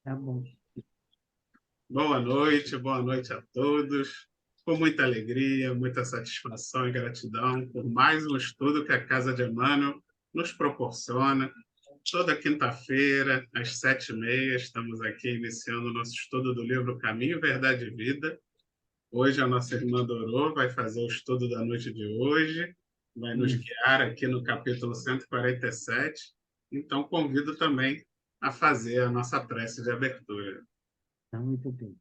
Tá bom. Boa noite a todos. Com muita alegria, muita satisfação e gratidão por mais um estudo que a Casa de Emmanuel nos proporciona. Toda quinta-feira, às 7h30, estamos aqui iniciando o nosso estudo do livro Caminho, Verdade e Vida. Hoje a nossa irmã Dorô vai fazer o estudo da noite de hoje, vai nos Isso. guiar aqui no capítulo 147. Então, convido também a fazer a nossa prece de abertura. Tá muito bem.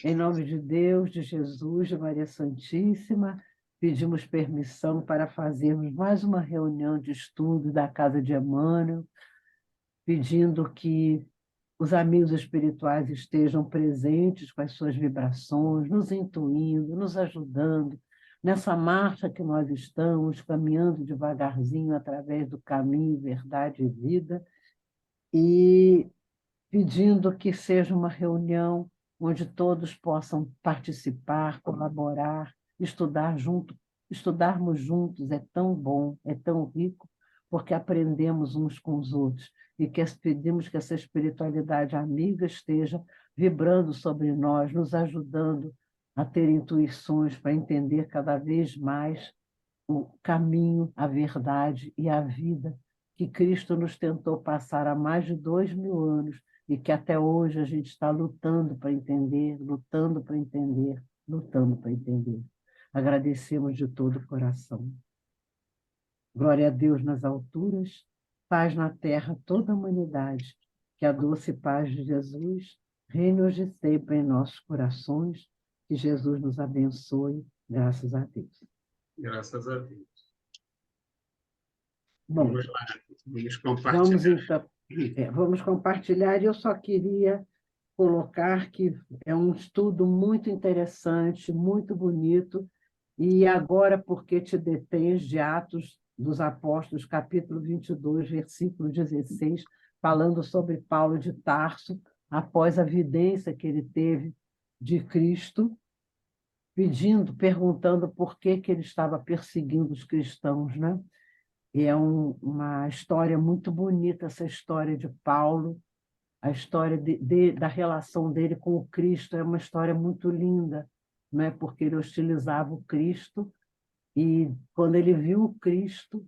Em nome de Deus, de Jesus, de Maria Santíssima, pedimos permissão para fazermos mais uma reunião de estudo da Casa de Emmanuel, pedindo que os amigos espirituais estejam presentes com as suas vibrações, nos intuindo, nos ajudando nessa marcha que nós estamos, caminhando devagarzinho através do caminho, verdade e vida, e pedindo que seja uma reunião onde todos possam participar, colaborar, estudar junto, estudarmos juntos é tão bom, é tão rico, porque aprendemos uns com os outros e que pedimos que essa espiritualidade amiga esteja vibrando sobre nós, nos ajudando a ter intuições para entender cada vez mais o caminho, a verdade e a vida que Cristo nos tentou passar há mais de 2000 anos e que até hoje a gente está lutando para entender, lutando para entender, lutando para entender. Agradecemos de todo o coração. Glória a Deus nas alturas, paz na terra, toda a humanidade. Que a doce paz de Jesus reine hoje e sempre em nossos corações. Que Jesus nos abençoe, graças a Deus. Graças a Deus. Bom, Vamos lá, vamos vamos compartilhar. então, vamos compartilhar. Eu só queria colocar que é um estudo muito interessante, muito bonito, e agora, porque te detens, de Atos dos Apóstolos, capítulo 22, versículo 16, falando sobre Paulo de Tarso, após a vidência que ele teve de Cristo, pedindo, perguntando por que ele estava perseguindo os cristãos, né? E é uma história muito bonita, essa história de Paulo, a história da relação dele com o Cristo, é uma história muito linda, né? Porque ele hostilizava o Cristo, e quando ele viu o Cristo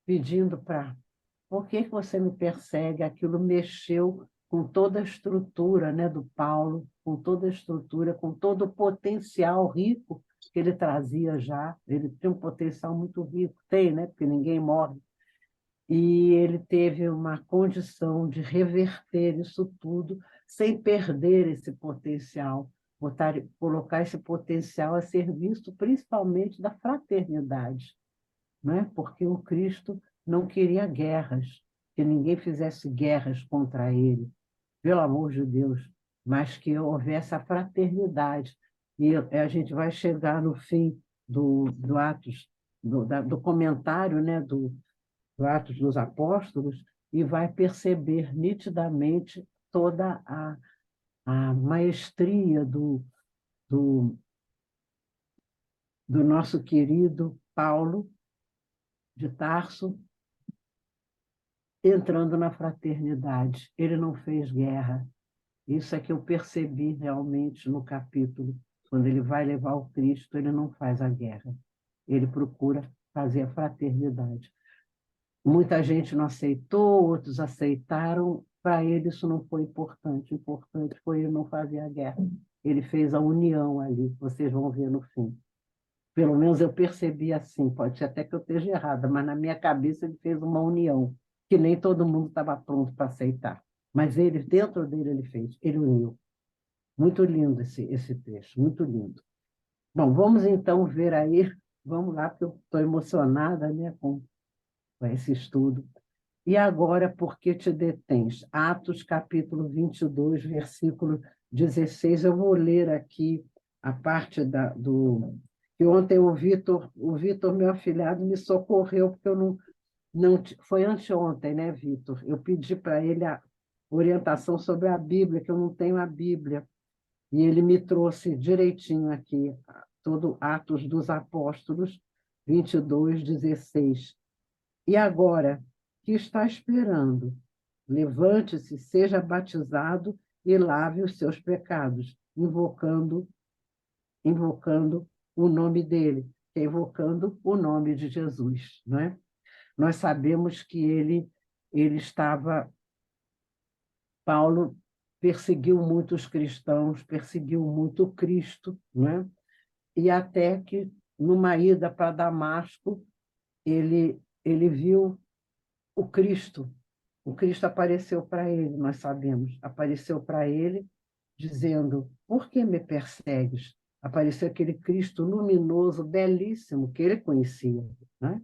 pedindo para, por que você me persegue? Aquilo mexeu com toda a estrutura, né, do Paulo, com toda a estrutura, com todo o potencial rico que ele trazia já. Ele tem um potencial muito rico, tem, né? Porque ninguém morre, e ele teve uma condição de reverter isso tudo sem perder esse potencial, colocar esse potencial a serviço principalmente da fraternidade, né? Porque o Cristo não queria guerras, que ninguém fizesse guerras contra ele, pelo amor de Deus, mas que houvesse a fraternidade. E a gente vai chegar no fim do Atos, do comentário, né, do Atos dos Apóstolos, e vai perceber nitidamente toda a maestria do nosso querido Paulo de Tarso, entrando na fraternidade. Ele não fez guerra. Isso é que eu percebi realmente no capítulo. Quando ele vai levar o Cristo, ele não faz a guerra. Ele procura fazer a fraternidade. Muita gente não aceitou, outros aceitaram. Para ele isso não foi importante. O importante foi ele não fazer a guerra. Ele fez a união ali, vocês vão ver no fim. Pelo menos eu percebi assim, pode ser até que eu esteja errada, mas na minha cabeça ele fez uma união, que nem todo mundo estava pronto para aceitar. Mas ele, dentro dele, ele fez, ele uniu. Muito lindo esse texto, muito lindo. Bom, vamos então ver aí, vamos lá, porque eu estou emocionada, né, com esse estudo. E agora, por que te detens? Atos, capítulo 22, versículo 16. Eu vou ler aqui a parte que ontem o Vitor, meu afilhado, me socorreu, porque eu não. Foi anteontem, né, Vitor? Eu pedi para ele a orientação sobre a Bíblia, que eu não tenho a Bíblia. E ele me trouxe direitinho aqui, todo Atos dos Apóstolos, 22, 16. E agora, que está esperando? levante-se, seja batizado e lave os seus pecados, invocando o nome dele, que é invocando o nome de Jesus, não é? Nós sabemos que ele estava, Paulo perseguiu muitos cristãos, perseguiu muito Cristo, não é? E até que, numa ida para Damasco, ele viu o Cristo. O Cristo apareceu para ele, nós sabemos. Apareceu para ele dizendo: por que me persegues? Apareceu aquele Cristo luminoso, belíssimo, que ele conhecia, né?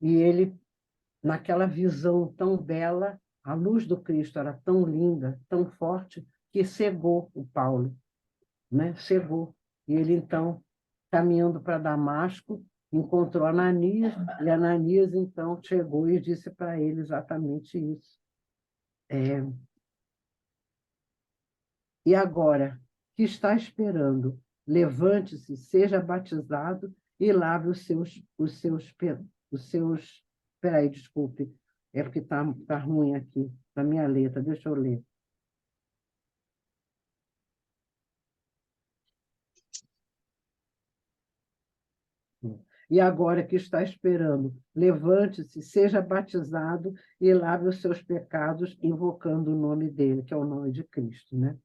E ele, naquela visão tão bela, a luz do Cristo era tão linda, tão forte, que cegou o Paulo, né? Cegou. E ele, então, caminhando para Damasco, encontrou Ananias, e Ananias, então, chegou e disse para ele exatamente isso. E agora, que está esperando? Levante-se, seja batizado e lave os seus... Espera aí, desculpe, é porque tá ruim aqui, na minha letra, deixa eu ler. E agora que está esperando, levante-se, seja batizado e lave os seus pecados, invocando o nome dele, que é o nome de Cristo, né?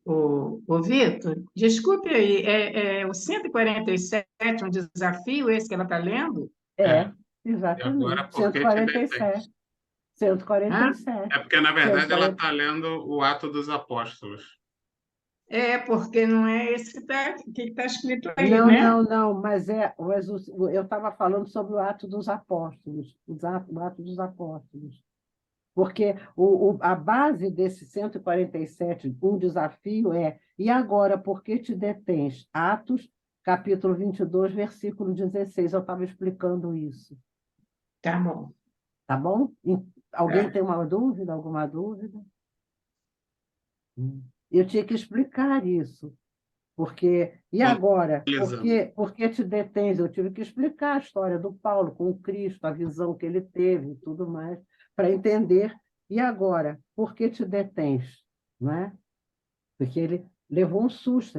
O Vitor, desculpe aí, o 147, um desafio esse que ela está lendo? É, E agora, exatamente. por que te detém? 147. Hã? 147. É porque, na verdade, ela 140. está lendo o Ato dos Apóstolos. Porque não é esse que tá escrito aí, Não, né? não, não, mas eu estava falando sobre o Ato dos Apóstolos, o Ato dos Apóstolos, porque a base desse 147, um desafio e agora, por que te detens? Atos, capítulo 22, versículo 16, eu estava explicando isso, Tá bom. tá bom? Alguém Tá. tem uma dúvida, alguma dúvida? Eu tinha que explicar isso. Porque, e agora? Contextualizando. Por que te detens? Eu tive que explicar a história do Paulo com o Cristo, a visão que ele teve e tudo mais, para entender. E agora? Por que te detens? Não é? Porque ele levou um susto,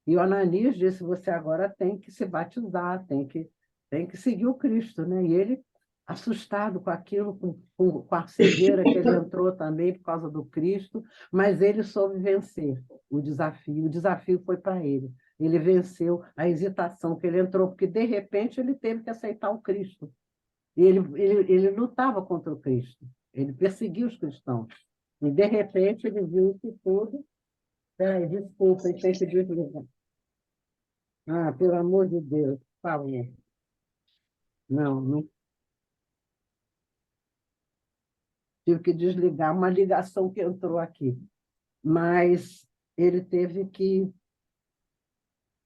e o Ananias disse: você agora tem que se batizar, tem que seguir o Cristo, né? E ele, assustado com aquilo, com a cegueira que ele entrou também por causa do Cristo, mas ele soube vencer o desafio. O desafio foi para ele. Ele venceu a hesitação que ele entrou, porque de repente ele teve que aceitar o Cristo. E ele lutava contra o Cristo, ele perseguia os cristãos. E de repente ele viu isso tudo. Peraí, desculpa, tem que desligar. Ah, pelo amor de Deus, por favor. Não, não tive que desligar uma ligação que entrou aqui. Mas ele teve que.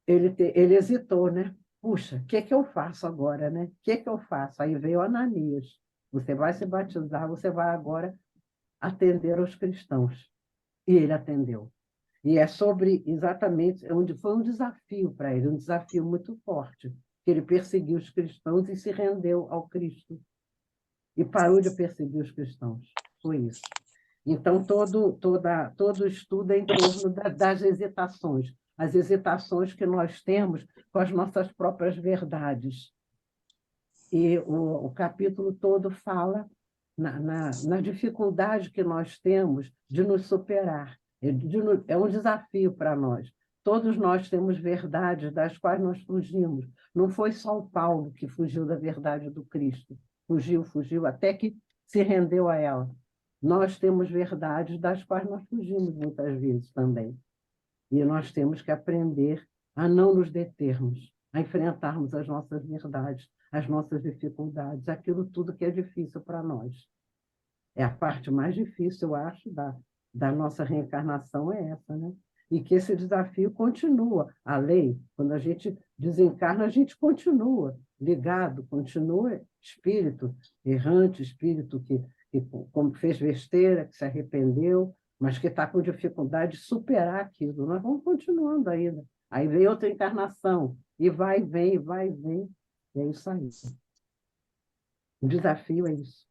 Ele hesitou, né? Puxa, o que é que eu faço agora, né? O que é que eu faço? Aí veio Ananias. Você vai se batizar, você vai agora atender aos cristãos. E ele atendeu. E é sobre exatamente onde foi um desafio para ele, um desafio muito forte, que ele perseguiu os cristãos e se rendeu ao Cristo. E parou de perseguir os cristãos. Foi isso. Então, todo estudo é em torno das hesitações, as hesitações que nós temos com as nossas próprias verdades. E o capítulo todo fala na dificuldade que nós temos de nos superar. É um desafio para nós. Todos nós temos verdades das quais nós fugimos. Não foi só o Paulo que fugiu da verdade do Cristo. Fugiu, até que se rendeu a ela. Nós temos verdades das quais nós fugimos muitas vezes também. E nós temos que aprender a não nos determos, a enfrentarmos as nossas verdades, as nossas dificuldades, aquilo tudo que é difícil para nós. É a parte mais difícil, eu acho, da nossa reencarnação é essa, né? E que esse desafio continua. A lei, quando a gente desencarna, a gente continua ligado, continua espírito errante, espírito que como fez besteira, que se arrependeu, mas que está com dificuldade de superar aquilo. Nós vamos continuando ainda. Aí vem outra encarnação, e vem, vai e vem. E é isso aí. O desafio é isso.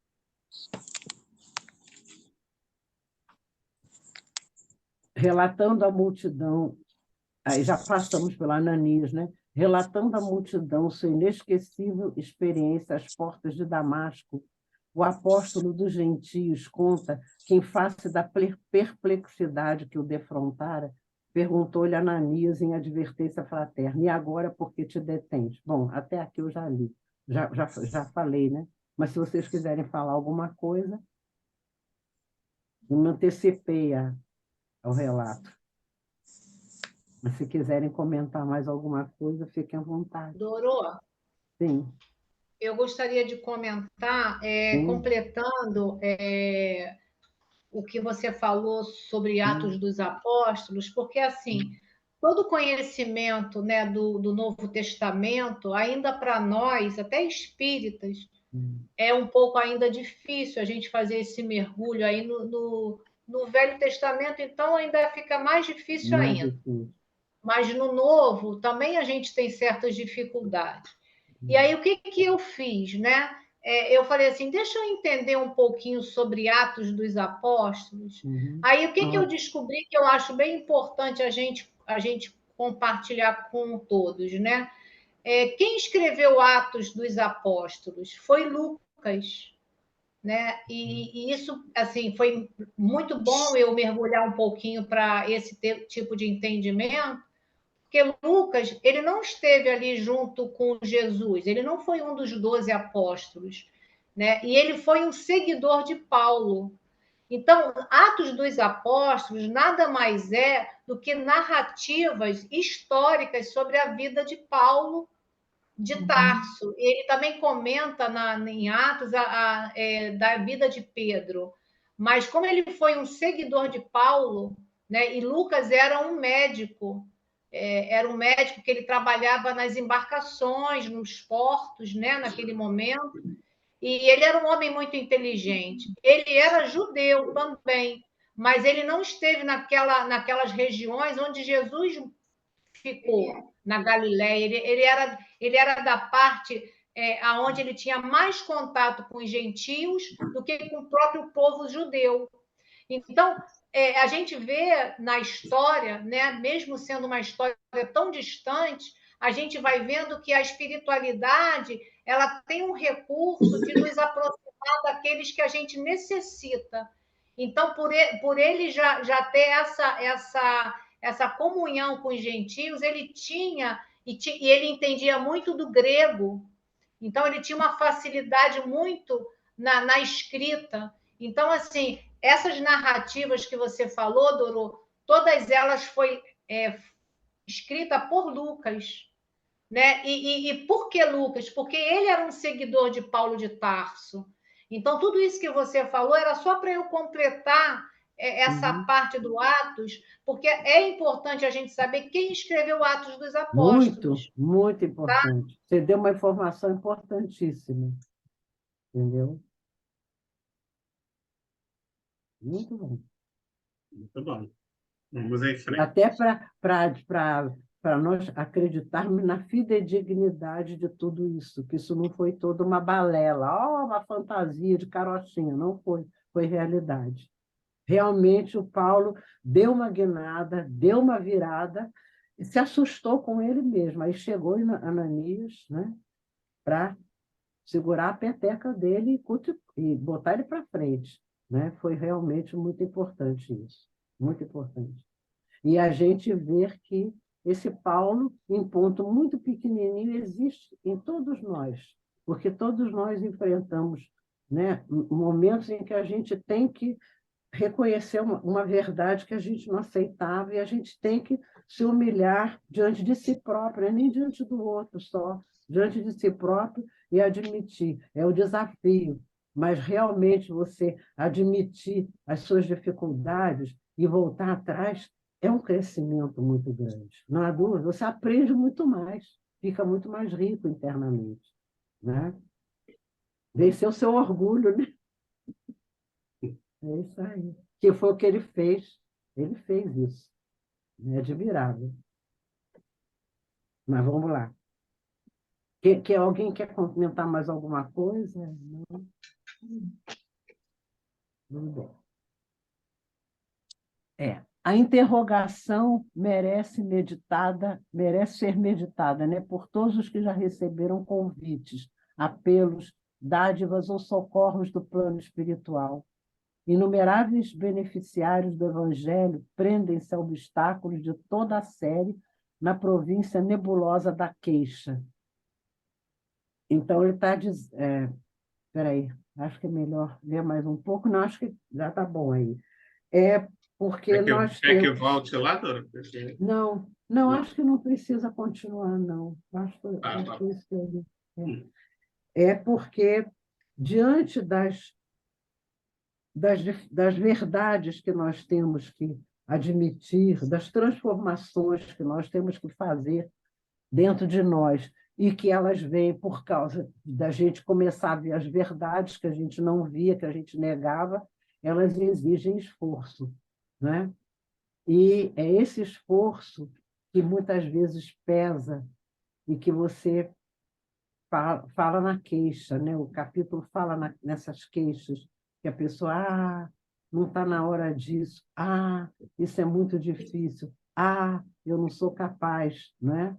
Relatando a multidão, aí já passamos pela Ananias, né? Relatando à multidão sua inesquecível experiência às portas de Damasco, o apóstolo dos gentios conta que, em face da perplexidade que o defrontara, perguntou-lhe Ananias em advertência fraterna: e agora por que te detens? Bom, até aqui eu já li, já falei, né? Mas se vocês quiserem falar alguma coisa, eu me antecipei ao relato. Mas se quiserem comentar mais alguma coisa, fiquem à vontade. Dorô, Sim, eu gostaria de comentar, sim, completando o que você falou sobre Atos sim, dos Apóstolos, porque assim, todo conhecimento, né, do Novo Testamento, ainda para nós, até espíritas, sim. é um pouco ainda difícil a gente fazer esse mergulho aí no Velho Testamento, então ainda fica mais difícil Mais ainda. difícil. Mas no Novo também a gente tem certas dificuldades. E aí o que eu fiz, né? Eu falei assim, deixa eu entender um pouquinho sobre Atos dos Apóstolos. Uhum. Aí o que eu Ótimo. descobri que eu acho bem importante a gente compartilhar com todos, né? Quem escreveu Atos dos Apóstolos foi Lucas, né? E isso, assim, foi muito bom eu mergulhar um pouquinho para esse tipo de entendimento, porque Lucas, ele não esteve ali junto com Jesus, ele não foi um dos 12 apóstolos, né? E ele foi um seguidor de Paulo. Então, Atos dos Apóstolos nada mais é do que narrativas históricas sobre a vida de Paulo de Uhum. Tarso. Ele também comenta em Atos da vida de Pedro. Mas como ele foi um seguidor de Paulo, né, e Lucas era um médico que ele trabalhava nas embarcações, nos portos, né, naquele momento, e ele era um homem muito inteligente. Ele era judeu também, mas ele não esteve naquelas regiões onde Jesus ficou, na Galiléia. Ele era da parte aonde ele tinha mais contato com os gentios do que com o próprio povo judeu. Então, a gente vê na história, né, mesmo sendo uma história tão distante, a gente vai vendo que a espiritualidade ela tem um recurso de nos aproximar daqueles que a gente necessita. Então, por ele já ter essa comunhão com os gentios, ele tinha, e ele entendia muito do grego, então ele tinha uma facilidade muito na escrita. Então, assim, essas narrativas que você falou, Doro, todas elas foi escrita por Lucas, né? E por que Lucas? Porque ele era um seguidor de Paulo de Tarso. Então, tudo isso que você falou era só para eu completar essa Uhum. parte do Atos, porque é importante a gente saber quem escreveu Atos dos Muito, Apóstolos. muito importante. Você deu uma informação importantíssima, entendeu? Muito bom. Muito bom. Vamos em frente. Até para nós acreditarmos na fidedignidade de tudo isso, que isso não foi toda uma balela, uma fantasia de carochinha, não foi, foi realidade. Realmente o Paulo deu uma guinada, deu uma virada e se assustou com ele mesmo. Aí chegou em Ananias, né, para segurar a peteca dele e botar ele para frente, né? Foi realmente muito importante isso, muito importante. E a gente ver que esse Paulo, em ponto muito pequenininho, existe em todos nós, porque todos nós enfrentamos, né, momentos em que a gente tem que reconhecer uma verdade que a gente não aceitava e a gente tem que se humilhar diante de si próprio, nem diante do outro só, diante de si próprio e admitir. É o desafio, mas realmente você admitir as suas dificuldades e voltar atrás é um crescimento muito grande. Não há dúvida, você aprende muito mais, fica muito mais rico internamente, né? Vencer o seu orgulho, né? É isso aí. Que foi o que ele fez. Ele fez isso. É admirável. Mas vamos lá. Alguém quer comentar mais alguma coisa? Não? Tudo bem. A interrogação merece ser meditada, né, por todos os que já receberam convites, apelos, dádivas ou socorros do plano espiritual. Inumeráveis beneficiários do Evangelho prendem-se a obstáculos de toda a série na província nebulosa da queixa. Então, ele está dizendo... Espera aí, acho que é melhor ler mais um pouco. Não, acho que já está bom aí. Porque nós Quer que temos... volte lá, Dora? Não, não, acho que não precisa continuar, não. Acho Tá. que isso é porque, diante das verdades que nós temos que admitir, das transformações que nós temos que fazer dentro de nós, e que elas vêm por causa da gente começar a ver as verdades que a gente não via, que a gente negava, elas exigem esforço, né? E é esse esforço que muitas vezes pesa e que você fala na queixa, né? O capítulo fala nessas queixas, que a pessoa, não está na hora disso, isso é muito difícil, eu não sou capaz, né?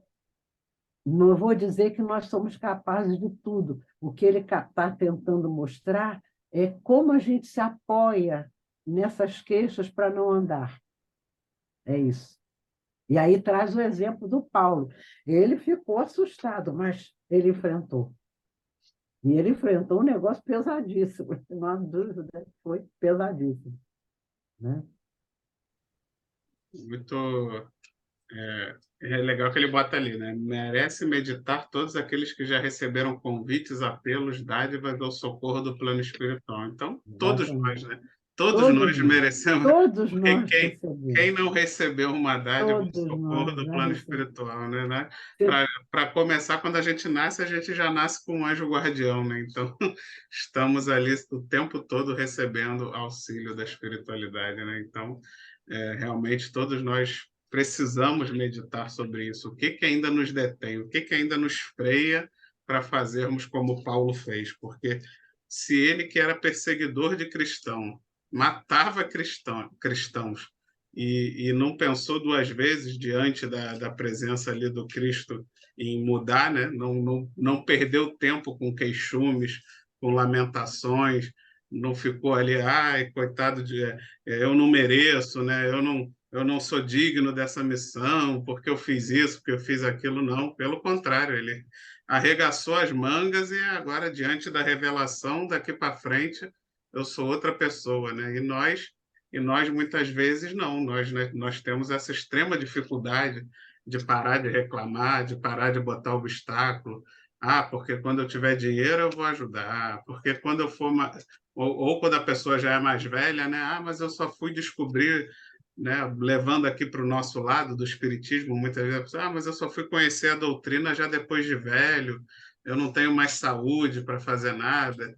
Não vou dizer que nós somos capazes de tudo. O que ele está tentando mostrar é como a gente se apoia nessas queixas para não andar. É isso. E aí traz o exemplo do Paulo. Ele ficou assustado, mas ele enfrentou. E ele enfrentou um negócio pesadíssimo. Não há dúvida, foi pesadíssimo. Né? Muito legal que ele bota ali, né? Merece meditar todos aqueles que já receberam convites, apelos, dádivas ou socorro do plano espiritual. Então, todos nós, Exatamente. né? Todos nós merecemos, Todos porque nós quem recebemos. não recebeu uma dádiva ou Todos socorro nós do já plano recebemos. espiritual, né? Para começar, quando a gente já nasce com um anjo guardião, né? Então, estamos ali o tempo todo recebendo auxílio da espiritualidade, né? Então, realmente todos nós precisamos meditar sobre isso. O que ainda nos detém? O que ainda nos freia para fazermos como Paulo fez? Porque se ele, que era perseguidor de cristão, matava cristãos e não pensou duas vezes diante da presença ali do Cristo em mudar, né? Não perdeu tempo com queixumes, com lamentações, não ficou ali, ai, coitado eu não mereço, né? Eu não sou digno dessa missão, porque eu fiz isso, porque eu fiz aquilo, não. Pelo contrário, ele arregaçou as mangas e agora, diante da revelação, daqui para frente, eu sou outra pessoa, né? E nós muitas vezes, não. Nós, né, nós temos essa extrema dificuldade de parar de reclamar, de parar de botar obstáculo. Porque quando eu tiver dinheiro eu vou ajudar, porque quando eu for ou quando a pessoa já é mais velha, né? Mas eu só fui descobrir, né? Levando aqui para o nosso lado do espiritismo, muitas vezes a pessoa, mas eu só fui conhecer a doutrina já depois de velho, eu não tenho mais saúde para fazer nada.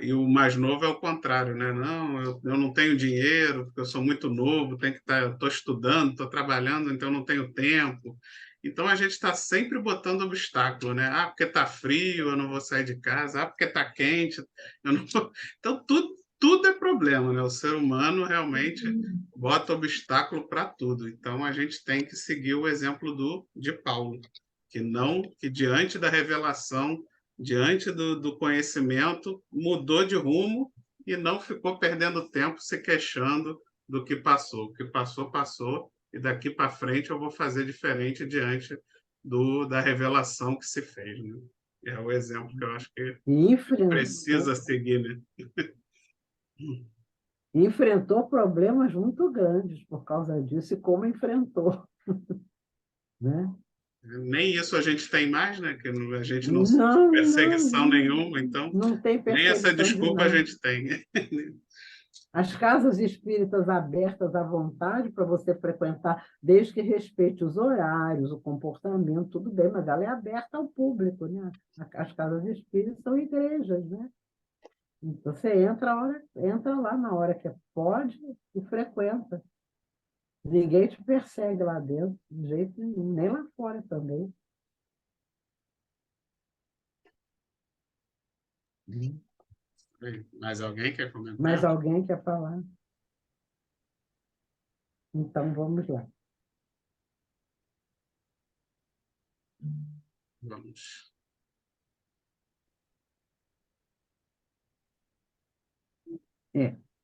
E o mais novo é o contrário, né? Não, eu não tenho dinheiro, porque eu sou muito novo, tenho que estou estudando, estou trabalhando, então não tenho tempo. Então a gente está sempre botando obstáculo, né? Porque está frio, eu não vou sair de casa. Porque está quente, eu não vou... Então tudo é problema, né? O ser humano realmente bota obstáculo para tudo. Então a gente tem que seguir o exemplo de Paulo, que diante da revelação, diante do conhecimento, mudou de rumo e não ficou perdendo tempo se queixando do que passou. O que passou, passou, e daqui para frente eu vou fazer diferente diante da revelação que se fez. Né? É o exemplo que eu acho que E precisa seguir. Né? enfrentou problemas muito grandes por causa disso, e como enfrentou. Né? Nem isso a gente tem mais, né? Que a gente não sofre Não, perseguição nenhuma, então não tem nem essa perseguição de desculpa a nada. gente tem. As casas espíritas abertas à vontade para você frequentar, desde que respeite os horários, o comportamento, tudo bem, mas ela é aberta ao público, né? As casas espíritas são igrejas, né? Então, você entra lá na hora que pode e frequenta. Ninguém te persegue lá dentro, de jeito nenhum, nem lá fora também. Mais alguém quer comentar? Mais alguém quer falar? Então, vamos lá. Vamos.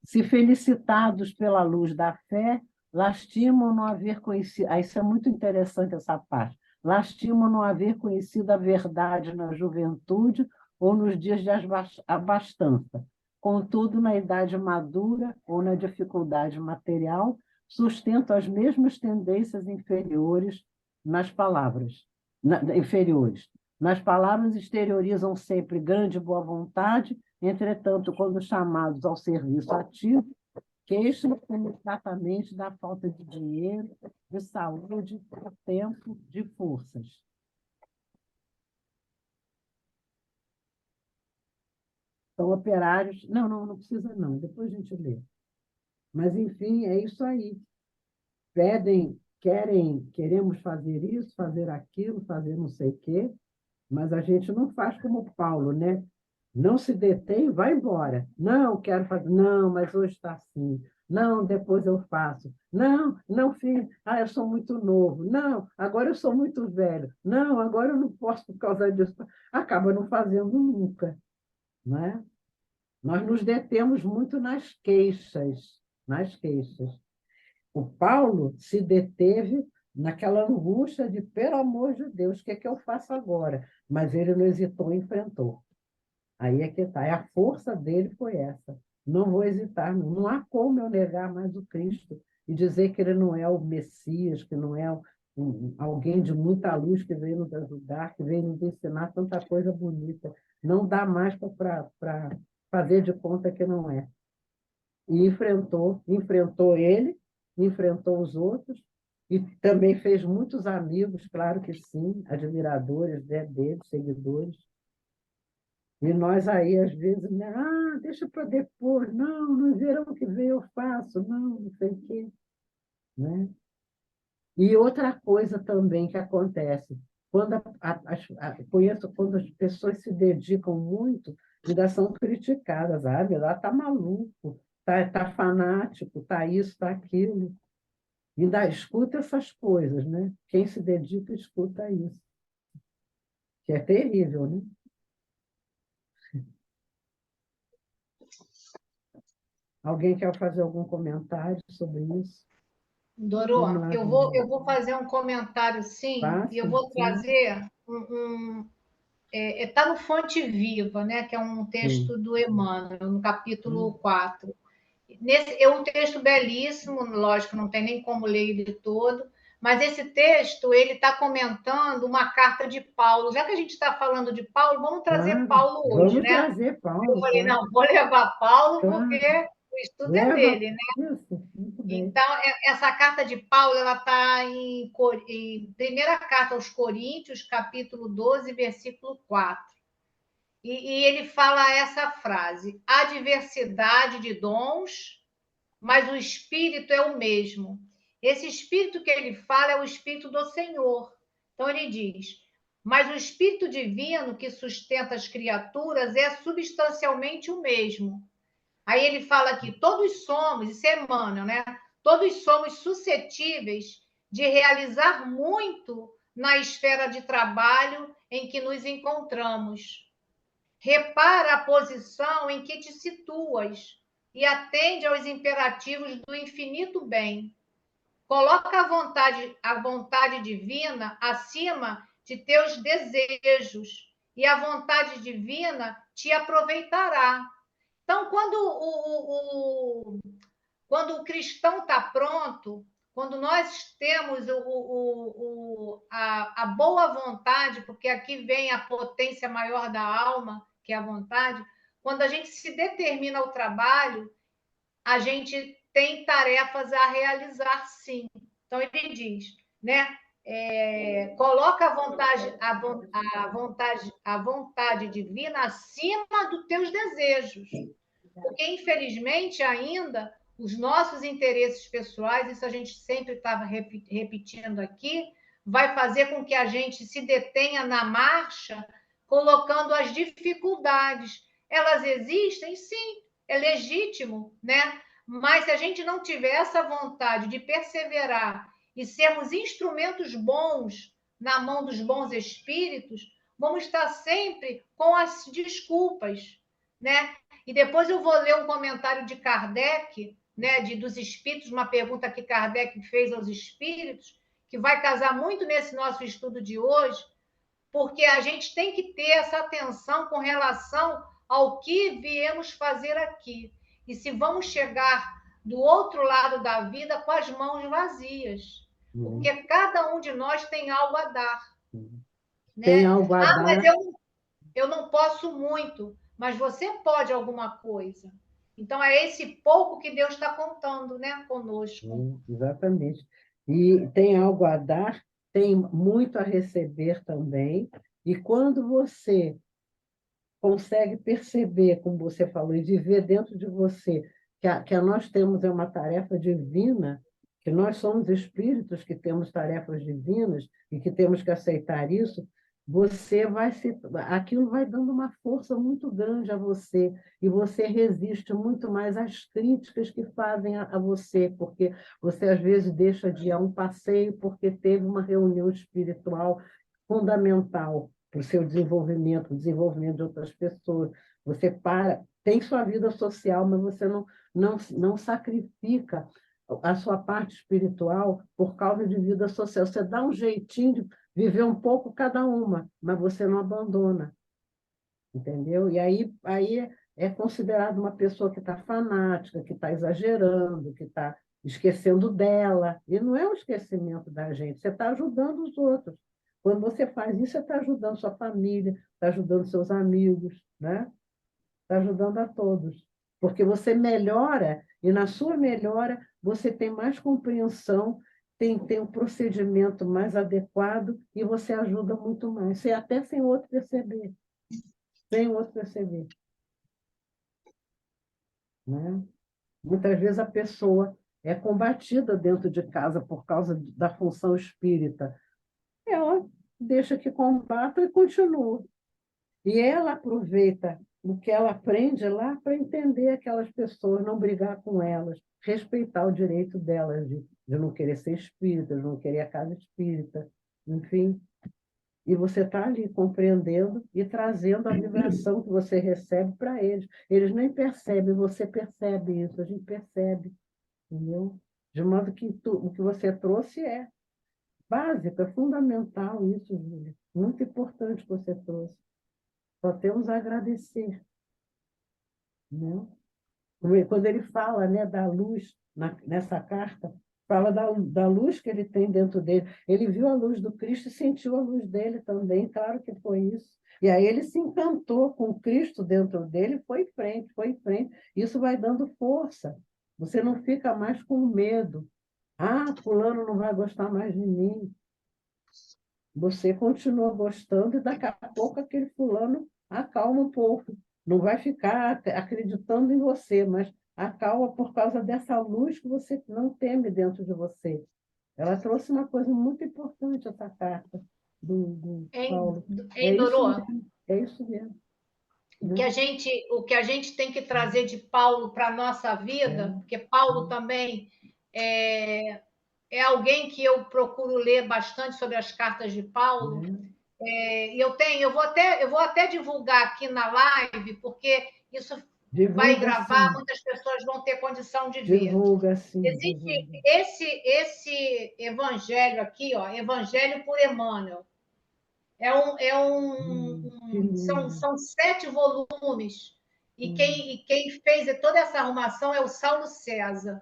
Se felicitados pela luz da fé, lastimam não haver conhecido. Isso é muito interessante, essa parte. Lastimam não haver conhecido a verdade na juventude ou nos dias de abastança. Contudo, na idade madura ou na dificuldade material, sustentam as mesmas tendências inferiores nas palavras. Inferiores. Nas palavras, exteriorizam sempre grande boa vontade. Entretanto, quando chamados ao serviço ativo, queixam-se imediatamente da falta de dinheiro, de saúde, de tempo, de forças. São operários... Não precisa não, depois a gente lê. Mas, enfim, é isso aí. Pedem, queremos fazer isso, fazer aquilo, fazer não sei o quê, mas a gente não faz como Paulo, né? Não se detém, vai embora. Não, quero fazer. Não, mas hoje está assim. Não, depois eu faço. Não, filho. Eu sou muito novo. Não, agora eu sou muito velho. Não, agora eu não posso por causa disso. Acaba não fazendo nunca, não é? Nós nos detemos muito nas queixas, nas queixas. O Paulo se deteve naquela angústia de, pelo amor de Deus, o que é que eu faço agora? Mas ele não hesitou e enfrentou. Aí é que está. A força dele foi essa. Não vou hesitar. Não há como eu negar mais o Cristo e dizer que ele não é o Messias, que não é alguém de muita luz que veio nos ajudar, que veio nos ensinar tanta coisa bonita. Não dá mais para fazer de conta que não é. E enfrentou ele, enfrentou os outros, e também fez muitos amigos, claro que sim, admiradores dele, seguidores. E nós aí, às vezes, né? Deixa para depois, não, no verão que vem eu faço, não sei o quê. Né? E outra coisa também que acontece, conheço quando as pessoas se dedicam muito, ainda são criticadas, lá está maluco, tá fanático, está isso, está aquilo. Ainda escuta essas coisas, né? Quem se dedica escuta isso, que é terrível, né? Alguém quer fazer algum comentário sobre isso? Dorô, eu vou fazer um comentário, sim, e eu vou Sim. trazer está no Fonte Viva, né, que é um texto do Emmanuel, no capítulo 4. É um texto belíssimo, lógico, não tem nem como ler ele todo, mas esse texto ele está comentando uma carta de Paulo. Já que a gente está falando de Paulo, vamos trazer Paulo hoje, Vamos né? trazer Paulo. Eu falei, não, vou levar Paulo porque o estudo é dele, né? Isso, muito bem. Então, essa carta de Paulo, ela está em primeira carta aos Coríntios, capítulo 12, versículo 4. E ele fala essa frase: há diversidade de dons, mas o Espírito é o mesmo. Esse Espírito que ele fala é o Espírito do Senhor. Então ele diz: mas o Espírito divino que sustenta as criaturas é substancialmente o mesmo. Aí ele fala que todos somos, isso é Emmanuel, né? Todos somos suscetíveis de realizar muito na esfera de trabalho em que nos encontramos. Repara a posição em que te situas e atende aos imperativos do infinito bem. Coloca a vontade divina acima de teus desejos e a vontade divina te aproveitará. Então, quando o cristão está pronto, quando nós temos a boa vontade, porque aqui vem a potência maior da alma, que é a vontade, quando a gente se determina ao trabalho, a gente tem tarefas a realizar, sim. Então, ele diz, né? Coloca a vontade divina acima dos teus desejos. Porque, infelizmente, ainda os nossos interesses pessoais, isso a gente sempre estava repetindo aqui, vai fazer com que a gente se detenha na marcha, colocando as dificuldades. Elas existem, sim, é legítimo, né? Mas se a gente não tiver essa vontade de perseverar e sermos instrumentos bons na mão dos bons espíritos, vamos estar sempre com as desculpas, né? E depois eu vou ler um comentário de Kardec, né, dos espíritos, uma pergunta que Kardec fez aos espíritos, que vai casar muito nesse nosso estudo de hoje, porque a gente tem que ter essa atenção com relação ao que viemos fazer aqui. E se vamos chegar do outro lado da vida com as mãos vazias. Porque cada um de nós tem algo a dar. Tem Né? algo a Mas dar. eu não posso muito, mas você pode alguma coisa. Então, é esse pouco que Deus está contando, né, conosco. Exatamente. E tem algo a dar, tem muito a receber também. E quando você consegue perceber, como você falou, e viver dentro de você, que nós temos uma tarefa divina, que nós somos espíritos que temos tarefas divinas e que temos que aceitar isso, você vai se, aquilo vai dando uma força muito grande a você e você resiste muito mais às críticas que fazem a você, porque você às vezes deixa de ir a um passeio porque teve uma reunião espiritual fundamental para o seu desenvolvimento, o desenvolvimento de outras pessoas. Você tem sua vida social, mas você não sacrifica a sua parte espiritual por causa de vida social. Você dá um jeitinho de viver um pouco cada uma, mas você não abandona, entendeu? E aí é considerado uma pessoa que está fanática, que está exagerando, que está esquecendo dela. E não é um esquecimento da gente, você está ajudando os outros. Quando você faz isso, você está ajudando sua família, está ajudando seus amigos, né? Está ajudando a todos. Porque você melhora, e na sua melhora você tem mais compreensão, tem um procedimento mais adequado e você ajuda muito mais. Até sem o outro perceber. Sem o outro perceber. Né? Muitas vezes a pessoa é combatida dentro de casa por causa da função espírita. Ela deixa que combata e continua. E ela aproveita o que ela aprende lá para entender aquelas pessoas, não brigar com elas, respeitar o direito delas de não querer ser espírita, de não querer a casa espírita, enfim. E você está ali compreendendo e trazendo a vibração que você recebe para eles. Eles nem percebem, você percebe isso, a gente percebe, entendeu? De modo que o que você trouxe é básico, é fundamental isso, Júlia. Muito importante que você trouxe. Só temos a agradecer. Né? Quando ele fala, né, da luz nessa carta, fala da luz que ele tem dentro dele. Ele viu a luz do Cristo e sentiu a luz dele também, claro que foi isso. E aí ele se encantou com o Cristo dentro dele e foi em frente, foi em frente. Isso vai dando força. Você não fica mais com medo. Ah, fulano não vai gostar mais de mim. Você continua gostando e daqui a pouco aquele fulano acalma um pouco. Não vai ficar acreditando em você, mas acalma por causa dessa luz que você não teme dentro de você. Ela trouxe uma coisa muito importante, essa carta do Paulo. Hein, Dorô? É isso mesmo. O que a gente tem que trazer de Paulo para a nossa vida, porque Paulo também é alguém que eu procuro ler bastante sobre as cartas de Paulo. E eu vou até divulgar aqui na live, porque isso vai gravar, sim. muitas pessoas vão ter condição de ver. Divulga, sim. Existe esse evangelho aqui, ó, Evangelho por Emmanuel. São 7 volumes, e quem fez toda essa arrumação é o Saulo César.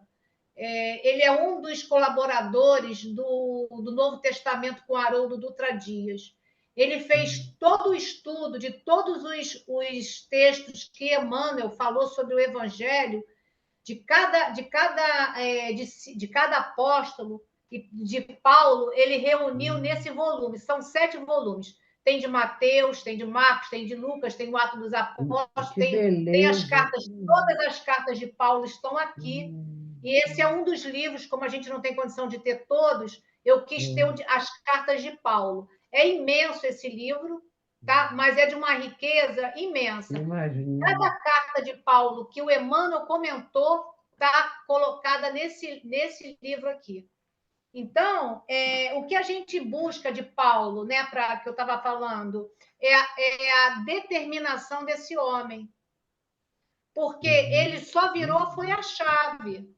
Ele é um dos colaboradores do Novo Testamento com Haroldo Dutra Dias. Ele fez todo o estudo de todos os textos que Emmanuel falou sobre o Evangelho, de cada apóstolo, e de Paulo, ele reuniu nesse volume. São 7 volumes. Tem de Mateus, tem de Marcos, tem de Lucas, tem o Ato dos Apóstolos, tem as cartas, todas as cartas de Paulo estão aqui. E esse é um dos livros, como a gente não tem condição de ter todos, eu quis ter as cartas de Paulo. É imenso esse livro, tá? Mas é de uma riqueza imensa. Imagina. Cada carta de Paulo que o Emmanuel comentou está colocada nesse livro aqui. Então, o que a gente busca de Paulo, né, que eu estava falando, é a determinação desse homem. Porque ele só virou, foi a chave.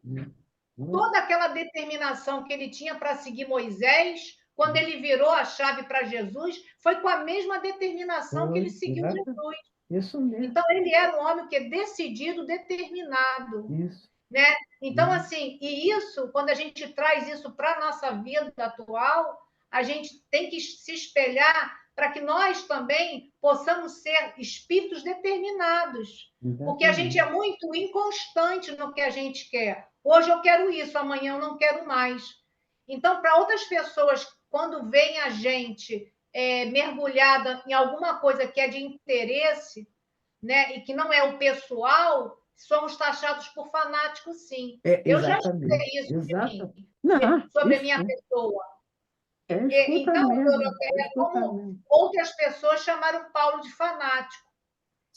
Toda aquela determinação que ele tinha para seguir Moisés, quando ele virou a chave para Jesus, foi com a mesma determinação que ele seguiu Jesus. Isso mesmo. Então, ele era um homem que é decidido, determinado. Isso. Né? Então, assim, e isso, quando a gente traz isso para a nossa vida atual, a gente tem que se espelhar para que nós também possamos ser espíritos determinados. Porque a gente é muito inconstante no que a gente quer. Hoje eu quero isso, amanhã eu não quero mais. Então, para outras pessoas, quando vem a gente mergulhada em alguma coisa que é de interesse, né, e que não é o pessoal, somos taxados por fanáticos, sim. Eu já escutei isso de mim, sobre a minha pessoa. Então, Doroteia, como outras pessoas chamaram Paulo de fanático,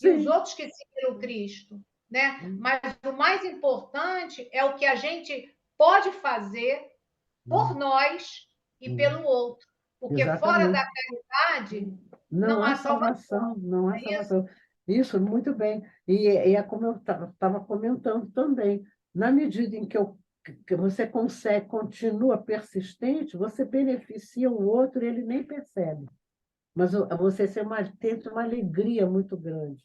e os outros que seguiram Cristo. Né? Mas o mais importante é o que a gente pode fazer por nós e pelo outro. Porque fora da caridade não há salvação. Não há salvação. Isso, muito bem. E é como eu estava comentando também. Na medida em que você continua persistente, você beneficia o outro e ele nem percebe. Mas você tem uma alegria muito grande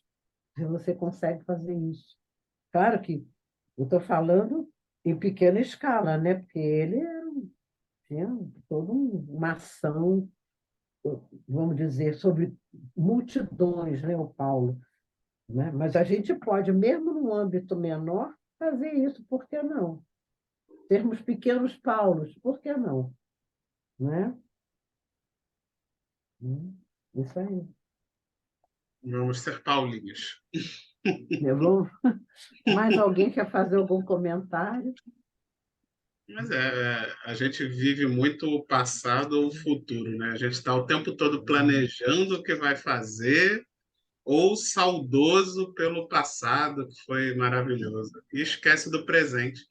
se você consegue fazer isso. Claro que eu estou falando em pequena escala, né? Porque ele tinha toda uma ação, vamos dizer, sobre multidões, né, o Paulo? Né? Mas a gente pode, mesmo num âmbito menor, fazer isso, por que não? Termos pequenos Paulos, por que não? Né? Isso aí. Vamos ser Paulinhos. Mais alguém quer fazer algum comentário? Mas a gente vive muito o passado ou o futuro, né? A gente está o tempo todo planejando o que vai fazer ou saudoso pelo passado, que foi maravilhoso. E esquece do presente.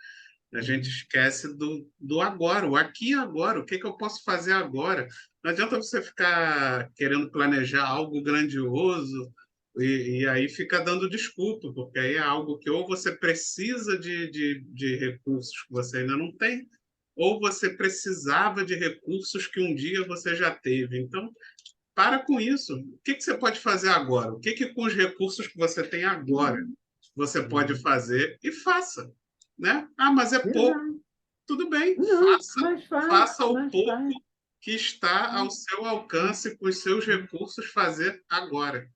A gente esquece do agora, o aqui e agora. O que eu posso fazer agora? Não adianta você ficar querendo planejar algo grandioso e aí fica dando desculpa, porque aí é algo que ou você precisa de recursos que você ainda não tem, ou você precisava de recursos que um dia você já teve. Então, para com isso. O que você pode fazer agora? O que com os recursos que você tem agora você pode fazer e faça, né? Ah, mas é pouco. Tudo bem, faça o pouco que está ao seu alcance com os seus recursos fazer agora.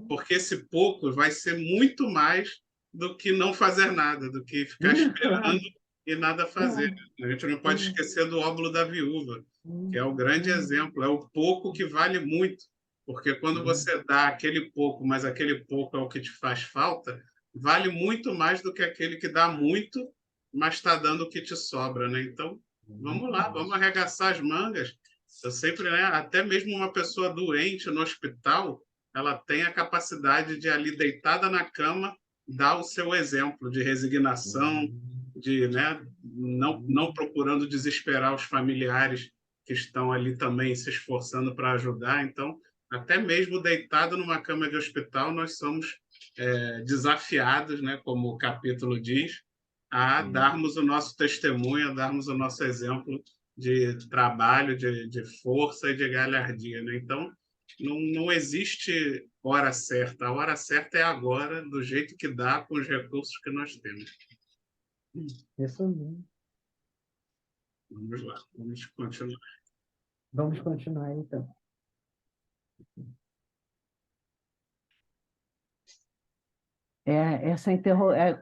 Porque esse pouco vai ser muito mais do que não fazer nada, do que ficar esperando e nada fazer. A gente não pode esquecer do óbolo da viúva, que é o grande exemplo. É o pouco que vale muito. Porque quando você dá aquele pouco, mas aquele pouco é o que te faz falta, vale muito mais do que aquele que dá muito, mas está dando o que te sobra, né? Então, vamos lá, vamos arregaçar as mangas. Eu sempre, né, até mesmo uma pessoa doente no hospital, ela tem a capacidade de, ali deitada na cama, dar o seu exemplo de resignação, de, né, não procurando desesperar os familiares que estão ali também se esforçando para ajudar. Então, até mesmo deitado numa cama de hospital, nós somos desafiados, né, como o capítulo diz, a darmos o nosso testemunho, a darmos o nosso exemplo de trabalho, de força e de galhardia. Né? Então, não existe hora certa. A hora certa é agora, do jeito que dá, com os recursos que nós temos. Isso mesmo. Vamos lá, vamos continuar. Vamos continuar, então. Essa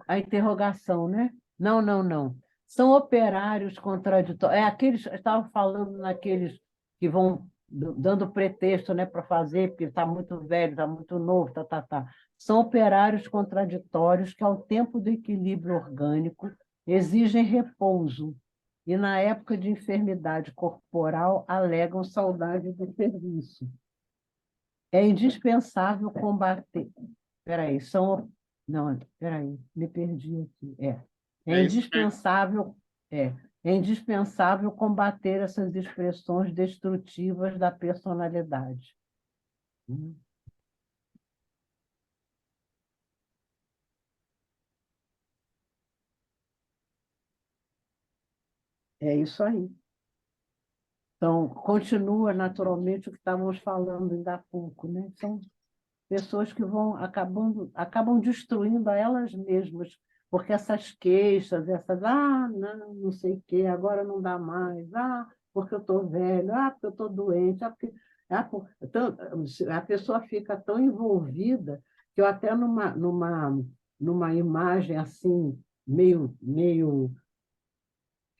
a interrogação, né? Não, não, não. São operários contraditórios. Aqueles, estavam falando naqueles que vão dando pretexto, né, para fazer, porque está muito velho, está muito novo, tá. São operários contraditórios que, ao tempo do equilíbrio orgânico, exigem repouso e, na época de enfermidade corporal, alegam saudade do serviço. É indispensável combater. Peraí, são. Não, peraí, me perdi aqui. É É isso mesmo. indispensável, é, é indispensável combater essas expressões destrutivas da personalidade. É isso aí. Então, continua naturalmente o que estávamos falando ainda há pouco, né? São pessoas que vão acabam destruindo a elas mesmas, porque essas queixas, não, não sei o quê, agora não dá mais, porque eu estou velho, porque eu estou doente, então, a pessoa fica tão envolvida que eu até numa imagem assim, meio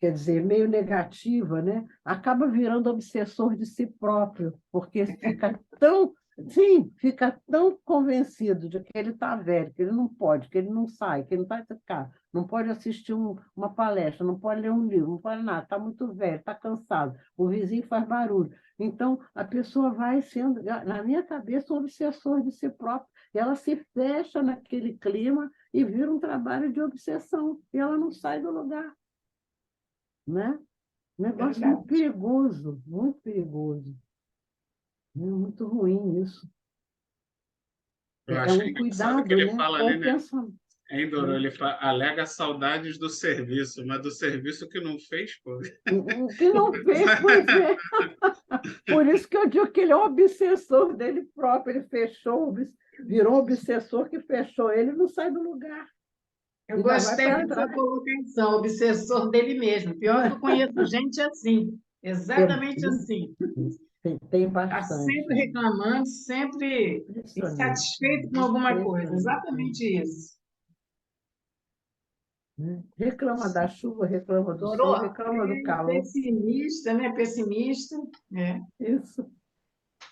quer dizer, meio negativa, né? Acaba virando obsessor de si próprio, porque fica tão convencido de que ele está velho, que ele não pode, que ele não sai, que ele não vai ficar, não pode assistir uma palestra, não pode ler um livro, não pode nada, está muito velho, está cansado, o vizinho faz barulho. Então, a pessoa vai sendo, na minha cabeça, um obsessor de si próprio, e ela se fecha naquele clima e vira um trabalho de obsessão, e ela não sai do lugar, né? Um negócio muito Verdade. perigoso, muito perigoso. É muito ruim isso. Eu É acho um engraçado que cuidado, ele né, fala com ali, o né? pensamento. Hein, Doro? Ele alega saudades do serviço, mas do serviço que não fez, pô. O que não fez, pois é. Por isso que eu digo que ele é um obsessor dele próprio. Ele fechou, virou um obsessor que fechou ele e não sai do lugar. Eu Ainda vai gostei para dessa trás. colocação, obsessor dele mesmo. Pior que eu conheço gente assim, exatamente assim. Tem Está bastante. sempre reclamando, sempre Impressionante. insatisfeito com alguma coisa. Impressionante. Exatamente isso. Né? Reclama da chuva, reclama do sol, Dorô, reclama do calor. Pessimista, né? Pessimista. É. Isso,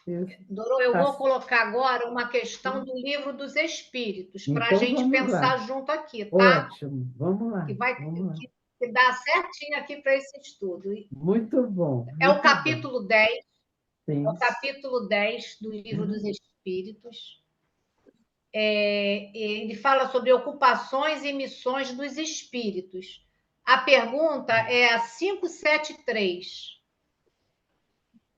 isso. Dorô, eu Tá. vou colocar agora uma questão do Livro dos Espíritos, para a Então gente vamos lá. pensar junto aqui, tá? Ótimo, vamos lá, Que vai vamos lá. que dá certinho aqui para esse estudo. Muito bom, É o muito bom. capítulo 10, é Sim. o capítulo 10 do Livro dos Espíritos. Ele fala sobre ocupações e missões dos espíritos. A pergunta é a 573.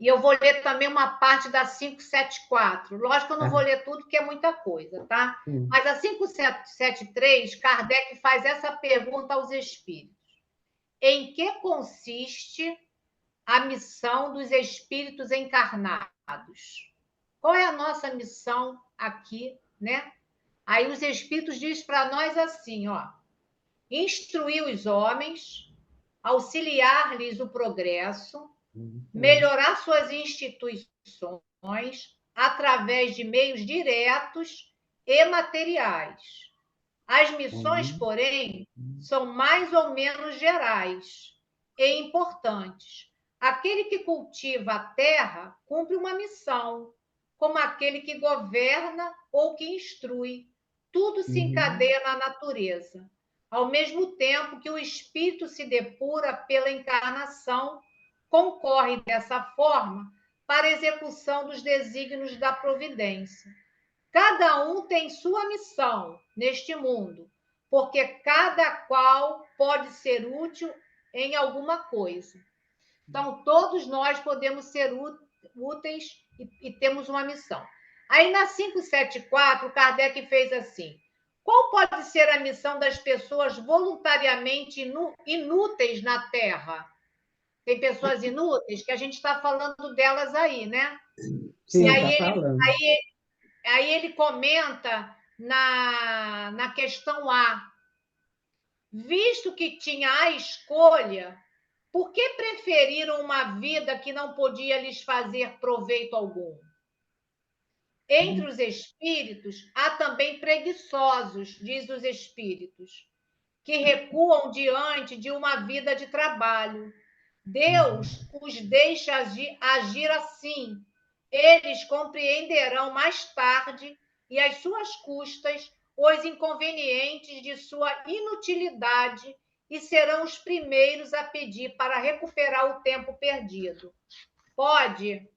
E eu vou ler também uma parte da 574. Lógico que eu não vou ler tudo, porque é muita coisa, tá? Sim. Mas a 573, Kardec faz essa pergunta aos espíritos: em que consiste a missão dos espíritos encarnados? Qual é a nossa missão aqui, né? Aí os espíritos dizem para nós assim, ó: instruir os homens, auxiliar-lhes o progresso, melhorar suas instituições através de meios diretos e materiais. As missões, porém, são mais ou menos gerais e importantes. Aquele que cultiva a terra cumpre uma missão, como aquele que governa ou que instrui. Tudo se encadeia na natureza. Ao mesmo tempo que o espírito se depura pela encarnação, concorre dessa forma para a execução dos desígnios da providência. Cada um tem sua missão neste mundo, porque cada qual pode ser útil em alguma coisa. Então, todos nós podemos ser úteis e temos uma missão. Aí, na 574, Kardec fez assim: qual pode ser a missão das pessoas voluntariamente inúteis na Terra? Tem pessoas inúteis que a gente está falando delas aí, né? Sim, E está falando. aí ele comenta na questão A: visto que tinha a escolha, por que preferiram uma vida que não podia lhes fazer proveito algum? Entre os espíritos, há também preguiçosos, diz os espíritos, que recuam diante de uma vida de trabalho. Deus os deixa agir assim. Eles compreenderão mais tarde e às suas custas os inconvenientes de sua inutilidade e serão os primeiros a pedir para recuperar o tempo perdido. Pode?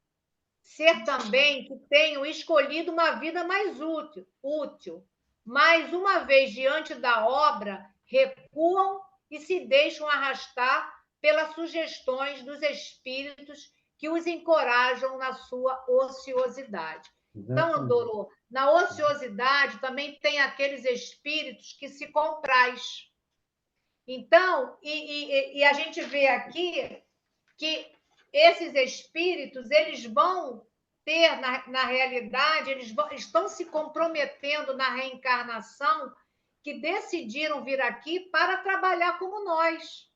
ser também que tenham escolhido uma vida mais útil. Mas, uma vez diante da obra, recuam e se deixam arrastar pelas sugestões dos espíritos que os encorajam na sua ociosidade. Então, Dorô, na ociosidade também tem aqueles espíritos que se compraz. Então, e a gente vê aqui que esses espíritos, eles vão ter, na realidade, estão se comprometendo na reencarnação, que decidiram vir aqui para trabalhar como nós.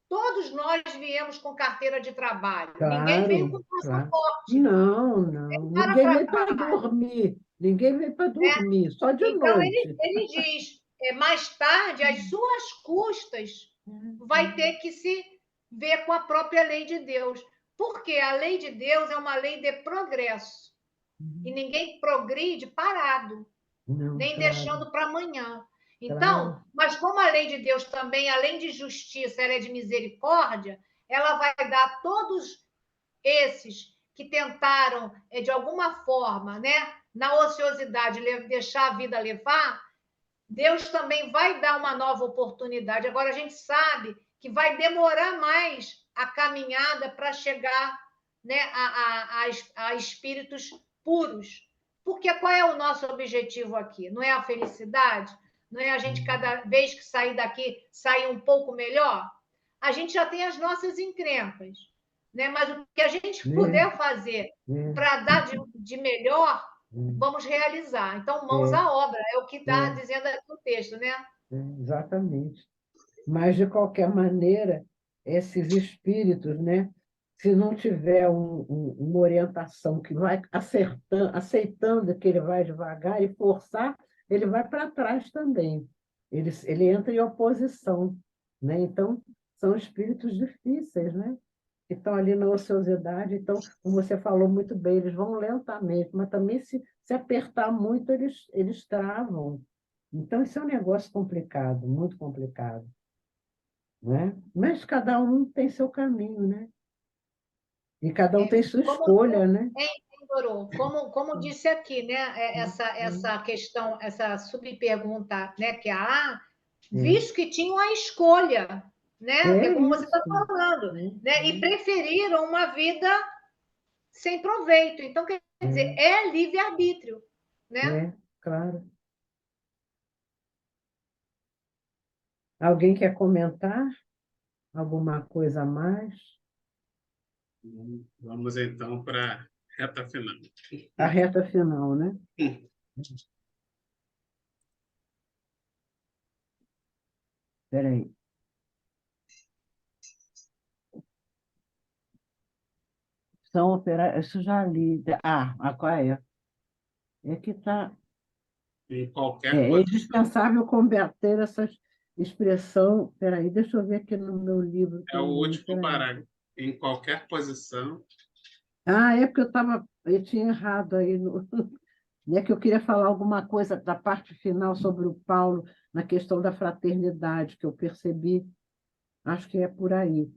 Todos nós viemos com carteira de trabalho. Ninguém veio com passaporte. Não. Ninguém veio para dormir. Ninguém veio para dormir, só de então, noite. Ele diz, mais tarde, às suas custas, vai ter que se ver com a própria lei de Deus. Porque a lei de Deus é uma lei de progresso. E ninguém progride parado, nem deixando para amanhã. Então, mas como a lei de Deus também, além de justiça, ela é de misericórdia, ela vai dar a todos esses que tentaram, de alguma forma, né, na ociosidade, deixar a vida levar, Deus também vai dar uma nova oportunidade. Agora, a gente sabe que vai demorar mais a caminhada para chegar, né, a espíritos puros. Porque qual é o nosso objetivo aqui? Não é a felicidade? Não é a gente, cada vez que sair daqui, sair um pouco melhor? A gente já tem as nossas encrencas, né? Mas o que a gente puder fazer para dar de melhor, vamos realizar. Então, mãos à obra, é o que está dizendo aqui o texto, né? Exatamente. Mas, de qualquer maneira, esses espíritos, né, se não tiver uma orientação que vai aceitando que ele vai devagar e forçar, ele vai para trás também. Ele entra em oposição, né? Então, são espíritos difíceis, né? Que estão ali na ociosidade. Então, como você falou muito bem, eles vão lentamente, mas também, se apertar muito, eles travam. Então, isso é um negócio complicado, muito complicado, né? Mas cada um tem seu caminho, né? E cada um tem sua escolha, né? Dorô, como disse aqui, né? Essa questão, essa subpergunta, né? Que visto que tinham a escolha, né? Que é como você está falando, né? E preferiram uma vida sem proveito. Então, quer dizer, é livre-arbítrio, né? Claro. Alguém quer comentar alguma coisa a mais? Vamos, então, para a reta final. A reta final, né? Espera aí. São operações... Isso já li. Qual é? É que está... Em qualquer É indispensável combater essa expressão. Espera aí, deixa eu ver aqui no meu livro. É o último parágrafo. Em qualquer posição. É porque eu tinha errado aí, né, que eu queria falar alguma coisa da parte final sobre o Paulo, na questão da fraternidade, que eu percebi, acho que é por aí.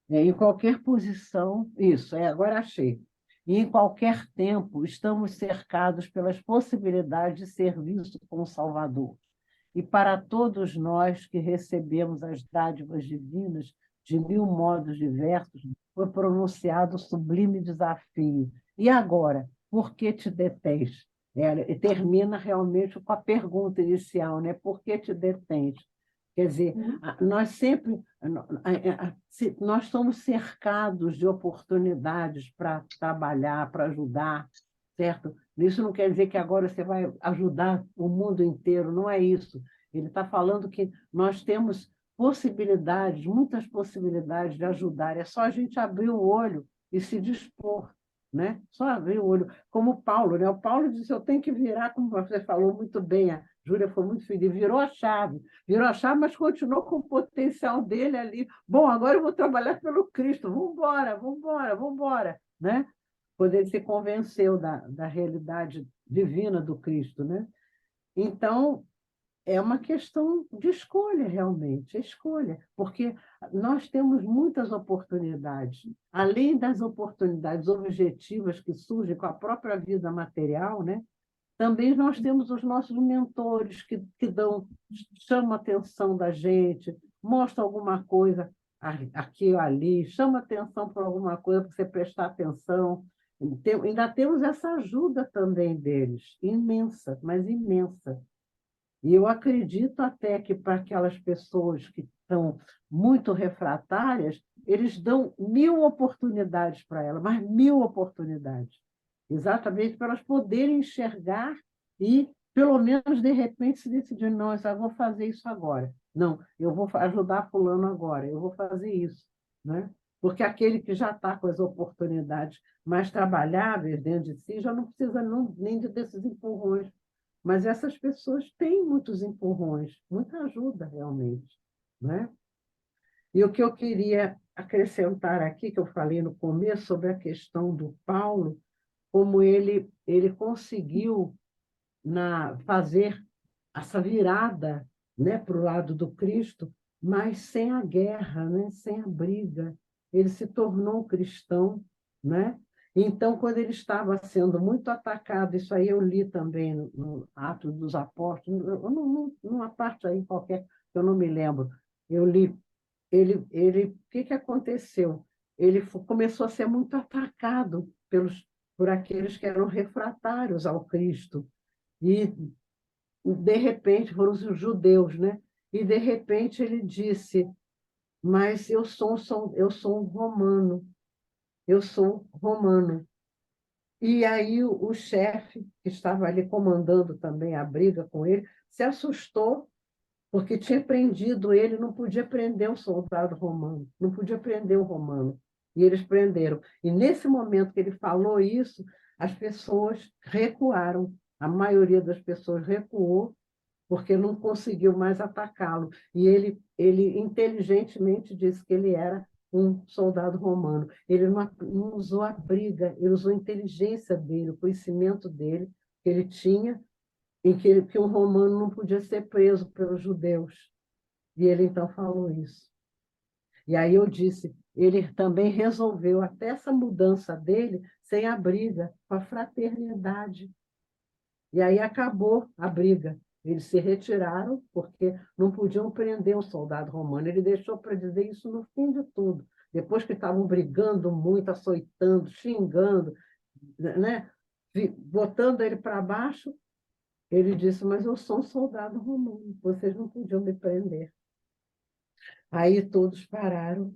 Em qualquer posição, isso, agora achei. E em qualquer tempo, estamos cercados pelas possibilidades de ser vistos como Salvador. E para todos nós que recebemos as dádivas divinas de mil modos diversos, foi pronunciado o sublime desafio. E agora, por que te detens? E termina realmente com a pergunta inicial, né? Por que te detens? Quer dizer, nós sempre nós somos cercados de oportunidades para trabalhar, para ajudar, certo? Isso não quer dizer que agora você vai ajudar o mundo inteiro, não é isso. Ele está falando que nós temos possibilidades, muitas possibilidades de ajudar, é só a gente abrir o olho e se dispor, né? Só abrir o olho. Como o Paulo, né? O Paulo disse, eu tenho que virar, como você falou muito bem, a Júlia foi muito feliz, virou a chave, mas continuou com o potencial dele ali. Bom, agora eu vou trabalhar pelo Cristo, vamos embora, né? Quando ele se convenceu da realidade divina do Cristo, né? Então, é uma questão de escolha, realmente, é escolha, porque nós temos muitas oportunidades, além das oportunidades objetivas que surgem com a própria vida material, né? Também nós temos os nossos mentores que chamam a atenção da gente, mostram alguma coisa aqui ou ali, chama atenção para alguma coisa para você prestar atenção. Ainda temos essa ajuda também deles, imensa, mas imensa. E eu acredito até que para aquelas pessoas que estão muito refratárias, eles dão 1000 oportunidades para elas, mas 1000 oportunidades. Exatamente para elas poderem enxergar e, pelo menos, de repente, se decidir, não, eu vou fazer isso agora. Não, eu vou ajudar fulano agora, eu vou fazer isso. Né? Porque aquele que já está com as oportunidades mais trabalháveis dentro de si já não precisa nem desses empurrões. Mas essas pessoas têm muitos empurrões, muita ajuda realmente. Né? E o que eu queria acrescentar aqui, que eu falei no começo, sobre a questão do Paulo, como ele conseguiu fazer essa virada, né, para o lado do Cristo, mas sem a guerra, né, sem a briga. Ele se tornou cristão, né? Então, quando ele estava sendo muito atacado, isso aí eu li também no Atos dos Apóstolos, numa parte aí qualquer, que eu não me lembro, eu li, o que aconteceu? Ele começou a ser muito atacado por aqueles que eram refratários ao Cristo. E, de repente, foram os judeus, né? E, de repente, ele disse, mas eu sou um romano, eu sou romano. E aí o chefe, que estava ali comandando também a briga com ele, se assustou, porque tinha prendido ele, não podia prender um soldado romano, não podia prender um romano. E eles prenderam. E nesse momento que ele falou isso, as pessoas recuaram. A maioria das pessoas recuou, porque não conseguiu mais atacá-lo. E ele inteligentemente disse que ele era um soldado romano. Ele não usou a briga, ele usou a inteligência dele, o conhecimento dele, que ele tinha, em que um romano não podia ser preso pelos judeus. E ele então falou isso. E aí eu disse, ele também resolveu até essa mudança dele sem a briga, com a fraternidade. E aí acabou a briga. Eles se retiraram porque não podiam prender um soldado romano. Ele deixou para dizer isso no fim de tudo. Depois que estavam brigando muito, açoitando, xingando, né? Botando ele para baixo, ele disse, mas eu sou um soldado romano, vocês não podiam me prender. Aí todos pararam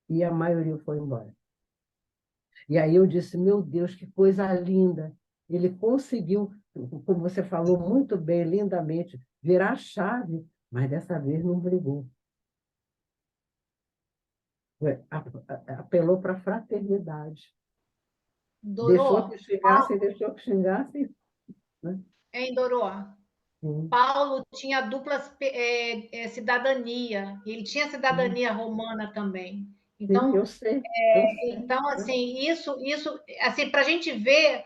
e a maioria foi embora. E aí eu disse, meu Deus, que coisa linda. Ele conseguiu, como você falou muito bem, lindamente, virar a chave, mas dessa vez não brigou. Apelou para a fraternidade. Dorô, Deixou que xingassem. Né? hein, Dorô? Paulo tinha dupla cidadania, ele tinha cidadania romana também. Então, sim, eu sei. então assim, isso assim, para a gente ver,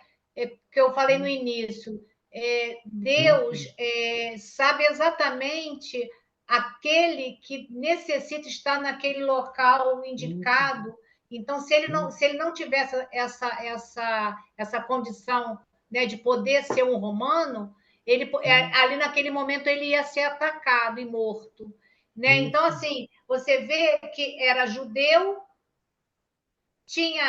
que eu falei no início, Deus sabe exatamente aquele que necessita estar naquele local indicado. Então, se ele não tivesse essa condição, né, de poder ser um romano, ali naquele momento ele ia ser atacado e morto. Né? Então, assim, você vê que era judeu, tinha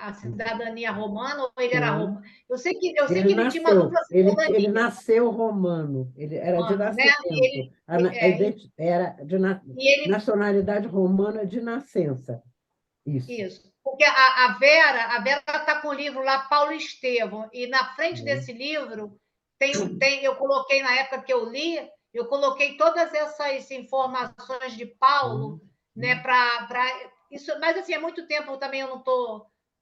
a cidadania romana, ou ele era romano. Eu sei que ele tinha uma dupla cidadania. Ele nasceu romano, ele era de Romano, né? nascimento. Era de nacionalidade romana de nascença. Isso. Porque a Vera está com o livro lá, Paulo Estevão, e na frente desse livro eu coloquei, na época que eu li, eu coloquei todas essas informações de Paulo, né, isso, mas assim, há muito tempo também eu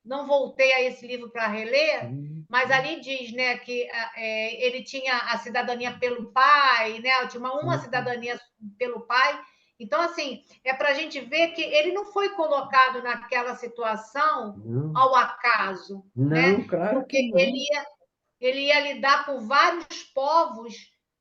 não voltei a esse livro para reler, mas ali diz, né, que ele tinha a cidadania pelo pai, né, tinha uma cidadania pelo pai. Então, assim, é para a gente ver que ele não foi colocado naquela situação ao acaso, não, né? Claro Porque que não. ele ia lidar com vários povos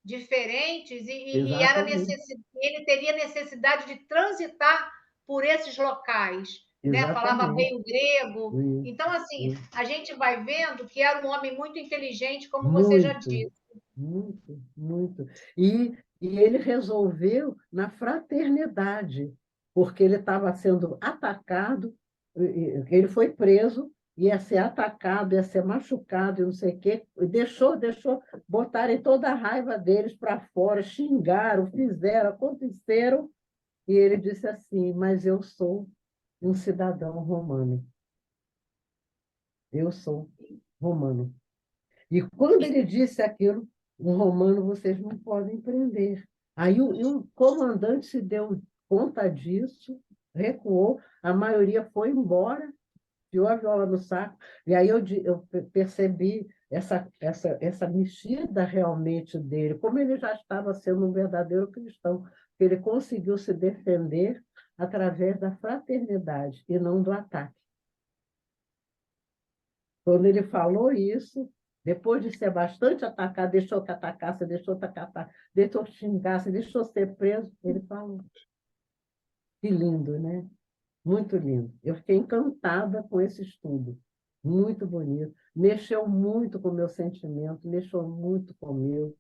diferentes e Exatamente, ele teria necessidade de transitar por esses locais, né? Falava exatamente. bem o grego. Isso, Então, assim, isso. a gente vai vendo que era um homem muito inteligente, como você já Muito, disse. muito, muito. E ele resolveu na fraternidade, porque ele estava sendo atacado, ele foi preso, ia ser atacado, ia ser machucado, e não sei o quê, e deixou botarem toda a raiva deles para fora, xingaram, fizeram, aconteceram, e ele disse assim: mas eu sou um cidadão romano, eu sou romano. E quando ele disse aquilo, um romano, vocês não podem prender. Aí o comandante se deu conta disso, recuou, a maioria foi embora, tirou a viola no saco, e aí eu percebi essa mexida realmente dele, como ele já estava sendo um verdadeiro cristão, que ele conseguiu se defender através da fraternidade e não do ataque. Quando ele falou isso, depois de ser bastante atacado, deixou que atacasse, deixou que atacasse, deixou que xingasse, deixou ser preso, ele falou. Que lindo, né? Muito lindo. Eu fiquei encantada com esse estudo. Muito bonito. Mexeu muito com o meu sentimento, mexeu muito com o meu.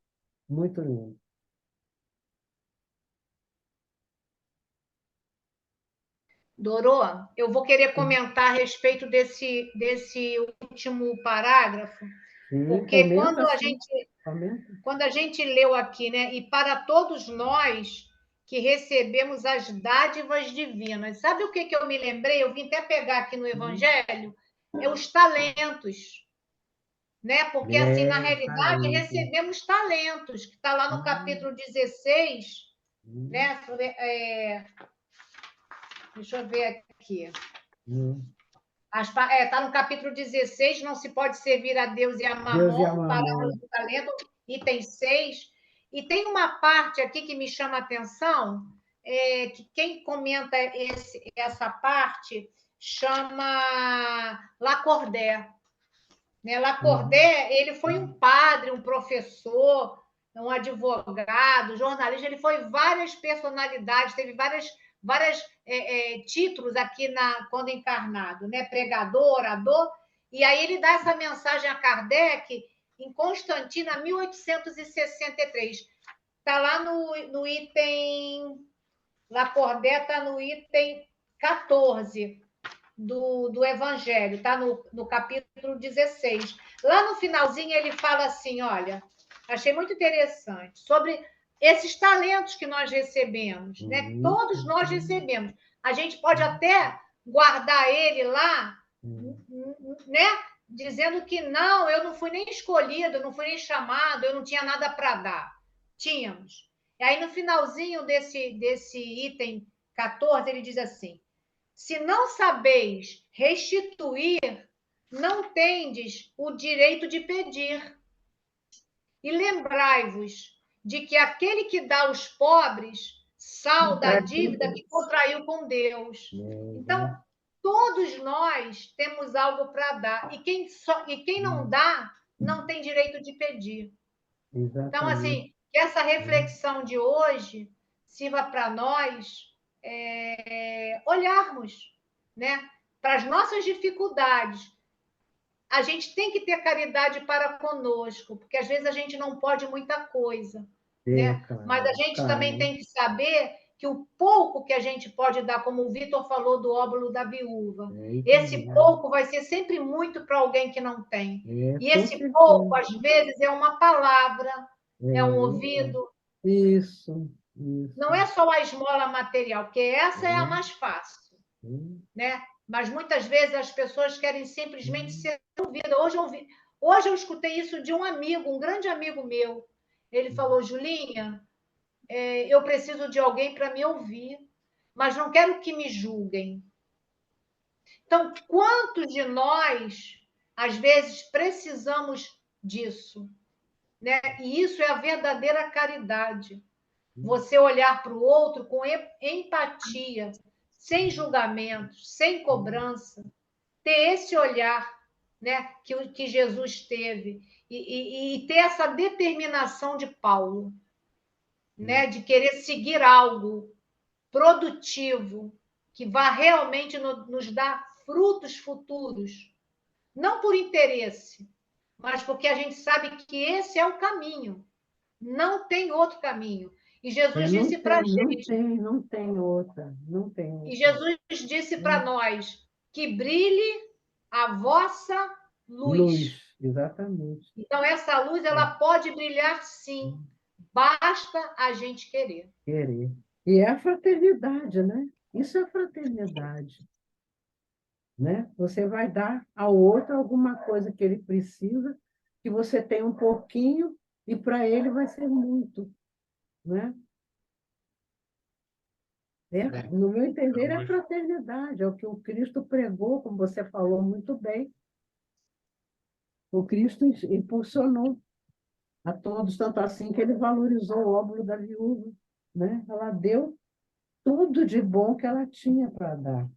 Muito lindo. Dorô, eu vou querer comentar a respeito desse último parágrafo, Sim, porque comenta sim. Comenta. quando a gente leu aqui, né? E para todos nós que recebemos as dádivas divinas. Sabe o que, que eu me lembrei? Eu vim até pegar aqui no Evangelho, é os talentos, né? Porque, assim, na realidade, Talento. recebemos talentos, que está lá no capítulo 16, Hum, né? Deixa eu ver aqui. hum. Está no capítulo 16, não se pode servir a Deus e a Deus e a Mamon, mamãe. parábola do talento, item 6. E tem uma parte aqui que me chama a atenção, que quem comenta essa parte chama Lacordaire. Né? Lacordaire, ele foi um padre, um professor, um advogado, jornalista, ele foi várias personalidades, teve várias títulos aqui quando encarnado, né? Pregador, orador, e aí ele dá essa mensagem a Kardec em Constantina, 1863. Está lá no item. Lacordaire está no item 14 do Evangelho, está no capítulo 16. Lá no finalzinho ele fala assim: olha, achei muito interessante, sobre esses talentos que nós recebemos, né? Todos nós recebemos. A gente pode até guardar ele lá, né? Dizendo que não, eu não fui nem escolhido, não fui nem chamado, eu não tinha nada para dar. Tínhamos. E aí, no finalzinho desse item 14, ele diz assim: se não sabeis restituir, não tendes o direito de pedir. E lembrai-vos de que aquele que dá aos pobres salda a dívida que contraiu com Deus. Então, todos nós temos algo para dar. E quem não dá, não tem direito de pedir. Então, Exatamente. assim, que essa reflexão de hoje sirva para nós olharmos, né, para as nossas dificuldades. A gente tem que ter caridade para conosco, porque às vezes a gente não pode muita coisa, né? Mas a Claro, gente também claro. tem que saber que o pouco que a gente pode dar, como o Vitor falou do óbolo da viúva, É isso esse mesmo. pouco vai ser sempre muito para alguém que não tem. E Com esse pouco, certeza. às vezes, é uma palavra, é um É, ouvido, isso, não isso. é só a esmola material, porque essa é a É, mais fácil, é, né? Mas muitas vezes as pessoas querem simplesmente ser ouvidas. Hoje eu escutei isso de um amigo, um grande amigo meu. Ele falou: Julinha, eu preciso de alguém para me ouvir, mas não quero que me julguem. Então, quantos de nós, às vezes, precisamos disso? Né? E isso é a verdadeira caridade. Você olhar para o outro com empatia, sem julgamentos, sem cobrança, ter esse olhar, né, que Jesus teve, e ter essa determinação de Paulo, né, de querer seguir algo produtivo, que vá realmente nos dar frutos futuros, não por interesse, mas porque a gente sabe que esse é o caminho, não tem outro caminho. E Jesus Não disse para a tem, não gente, tem, não tem outra, não tem e outra. Jesus disse para nós que brilhe a vossa luz. Luz, exatamente. Então, essa luz ela pode brilhar sim, basta a gente querer. Querer. E é a fraternidade, né? Isso é fraternidade, né? Você vai dar ao outro alguma coisa que ele precisa, que você tem um pouquinho, e para ele vai ser muito, né? No meu entender, é a fraternidade, é o que o Cristo pregou, como você falou muito bem. O Cristo impulsionou a todos, tanto assim que ele valorizou o óbolo da viúva, né? Ela deu tudo de bom que ela tinha para dar.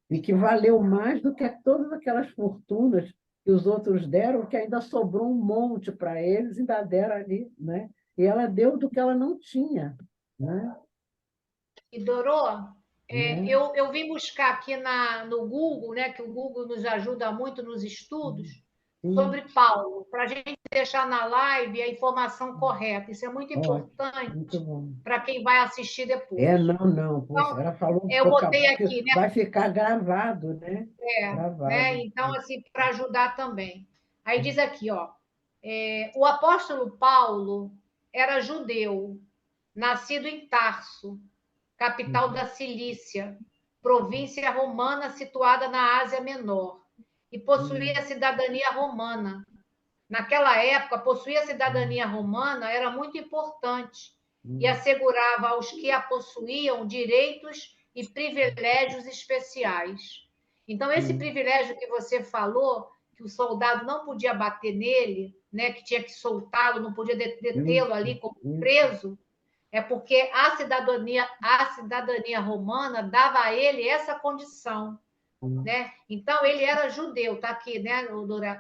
E que valeu mais do que todas aquelas fortunas que os outros deram, que ainda sobrou um monte para eles, ainda deram ali, né? E ela deu do que ela não tinha, né? E Dorô, Né? eu vim buscar aqui no Google, né, que o Google nos ajuda muito nos estudos, Sim, sobre Paulo, para a gente deixar na live a informação correta. Isso é muito ótimo, importante muito bom. para quem vai assistir depois. Não, poxa, Então, ela falou eu pouca, botei porque aqui, né? vai ficar gravado, né? Né? Gravado. Então, assim, para ajudar também. Aí diz aqui, ó, o apóstolo Paulo era judeu, nascido em Tarso, capital da Cilícia, província romana situada na Ásia Menor, e possuía cidadania romana. Naquela época, possuir a cidadania romana era muito importante e assegurava aos que a possuíam direitos e privilégios especiais. Então, esse privilégio que você falou, que o soldado não podia bater nele, né, que tinha que soltá-lo, não podia detê-lo ali como preso, é porque a cidadania romana dava a ele essa condição, né? Então ele era judeu, tá aqui, né,